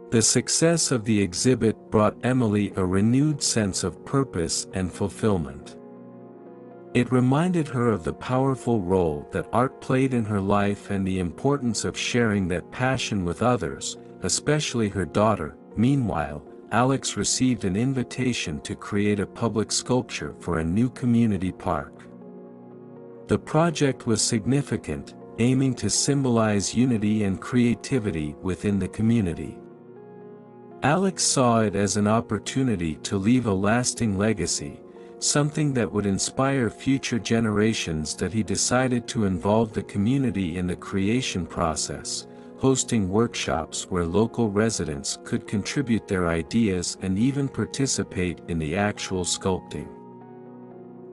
The success of the exhibit brought Emily a renewed sense of purpose and fulfillment. It reminded her of the powerful role that art played in her life and the importance of sharing that passion with others, especially her daughter. Meanwhile, Alex received an invitation to create a public sculpture for a new community park. The project was significant, aiming to symbolize unity and creativity within the community. Alex saw it as an opportunity to leave a lasting legacy, something that would inspire future generations. That he decided to involve the community in the creation process, hosting workshops where local residents could contribute their ideas and even participate in the actual sculpting.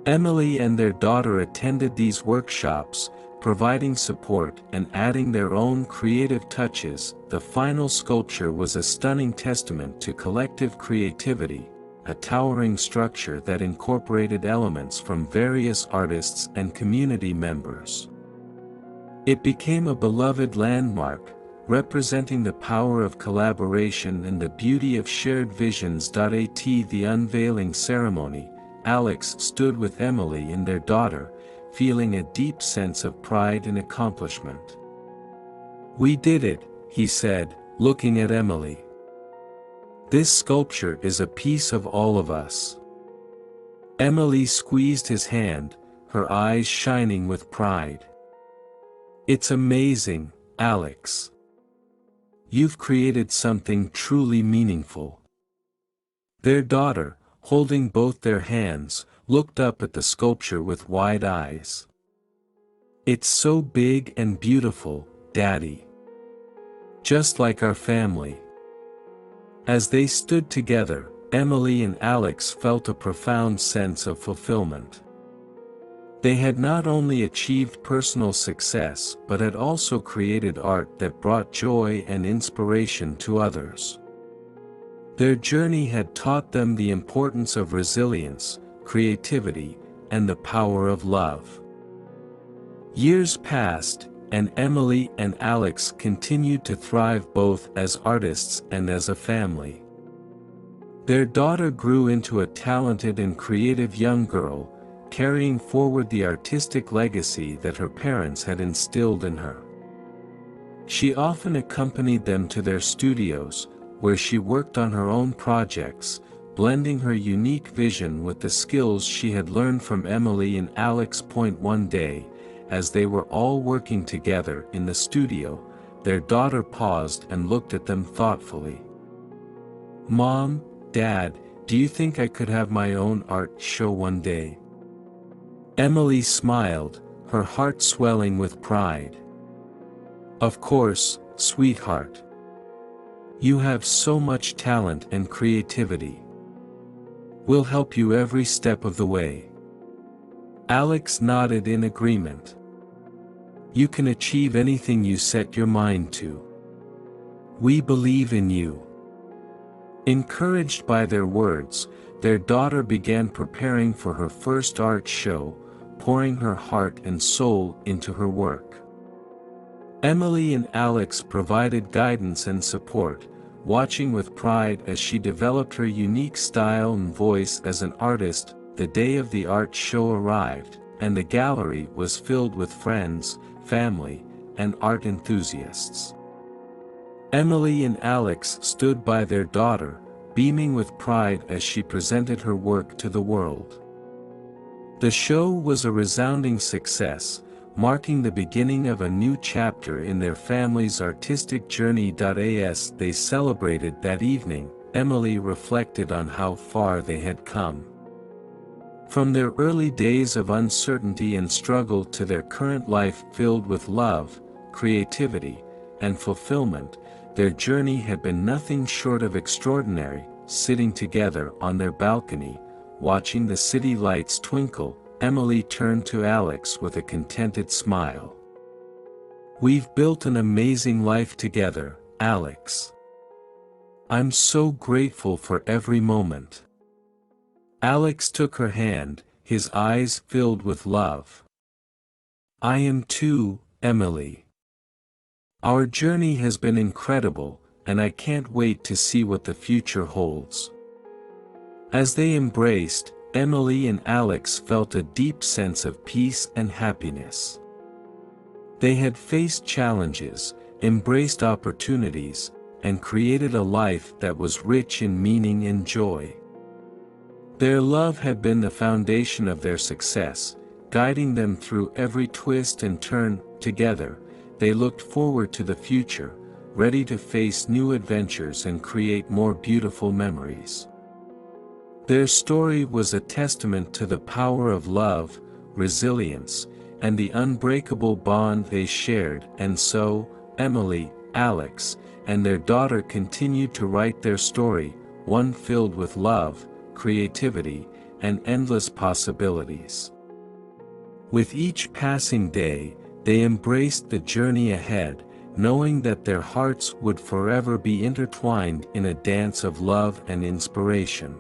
Emily and their daughter attended these workshops, providing support and adding their own creative touches. The final sculpture was a stunning testament to collective creativity, a towering structure that incorporated elements from various artists and community members. It became a beloved landmark, representing the power of collaboration and the beauty of shared visions. At the unveiling ceremony, Alex stood with Emily and their daughter, feeling a deep sense of pride and accomplishment. "We did it," he said, looking at Emily. "This sculpture is a piece of all of us." Emily squeezed his hand, her eyes shining with pride. "It's amazing, Alex. You've created something truly meaningful." Their daughter, holding both their hands, looked up at the sculpture with wide eyes. "It's so big and beautiful, Daddy. Just like our family." As they stood together, Emily and Alex felt a profound sense of fulfillment. They had not only achieved personal success but had also created art that brought joy and inspiration to others. Their journey had taught them the importance of resilience, creativity, and the power of love. Years passed, and Emily and Alex continued to thrive both as artists and as a family. Their daughter grew into a talented and creative young girl, carrying forward the artistic legacy that her parents had instilled in her. She often accompanied them to their studios, where she worked on her own projects, blending her unique vision with the skills she had learned from Emily and Alex. One day, as they were all working together in the studio, their daughter paused and looked at them thoughtfully. "Mom, Dad, do you think I could have my own art show one day?" Emily smiled, her heart swelling with pride. "Of course, sweetheart. You have so much talent and creativity. We'll help you every step of the way." Alex nodded in agreement. "You can achieve anything you set your mind to. We believe in you." Encouraged by their words, their daughter began preparing for her first art show, pouring her heart and soul into her work. Emily and Alex provided guidance and support, watching with pride as she developed her unique style and voice as an artist. The day of the art show arrived, and the gallery was filled with friends, family, and art enthusiasts. Emily and Alex stood by their daughter, beaming with pride as she presented her work to the world. The show was a resounding success, marking the beginning of a new chapter in their family's artistic journey. As they celebrated that evening, Emily reflected on how far they had come. From their early days of uncertainty and struggle to their current life filled with love, creativity, and fulfillment, their journey had been nothing short of extraordinary. Sitting together on their balcony, watching the city lights twinkle, Emily turned to Alex with a contented smile. "We've built an amazing life together, Alex. I'm so grateful for every moment." Alex took her hand, his eyes filled with love. "I am too, Emily. Our journey has been incredible, and I can't wait to see what the future holds." As they embraced, Emily and Alex felt a deep sense of peace and happiness. They had faced challenges, embraced opportunities, and created a life that was rich in meaning and joy. Their love had been the foundation of their success, guiding them through every twist and turn. Together, they looked forward to the future, ready to face new adventures and create more beautiful memories. Their story was a testament to the power of love, resilience, and the unbreakable bond they shared. And so, Emily, Alex, and their daughter continued to write their story, one filled with love, creativity, and endless possibilities. With each passing day, they embraced the journey ahead, knowing that their hearts would forever be intertwined in a dance of love and inspiration.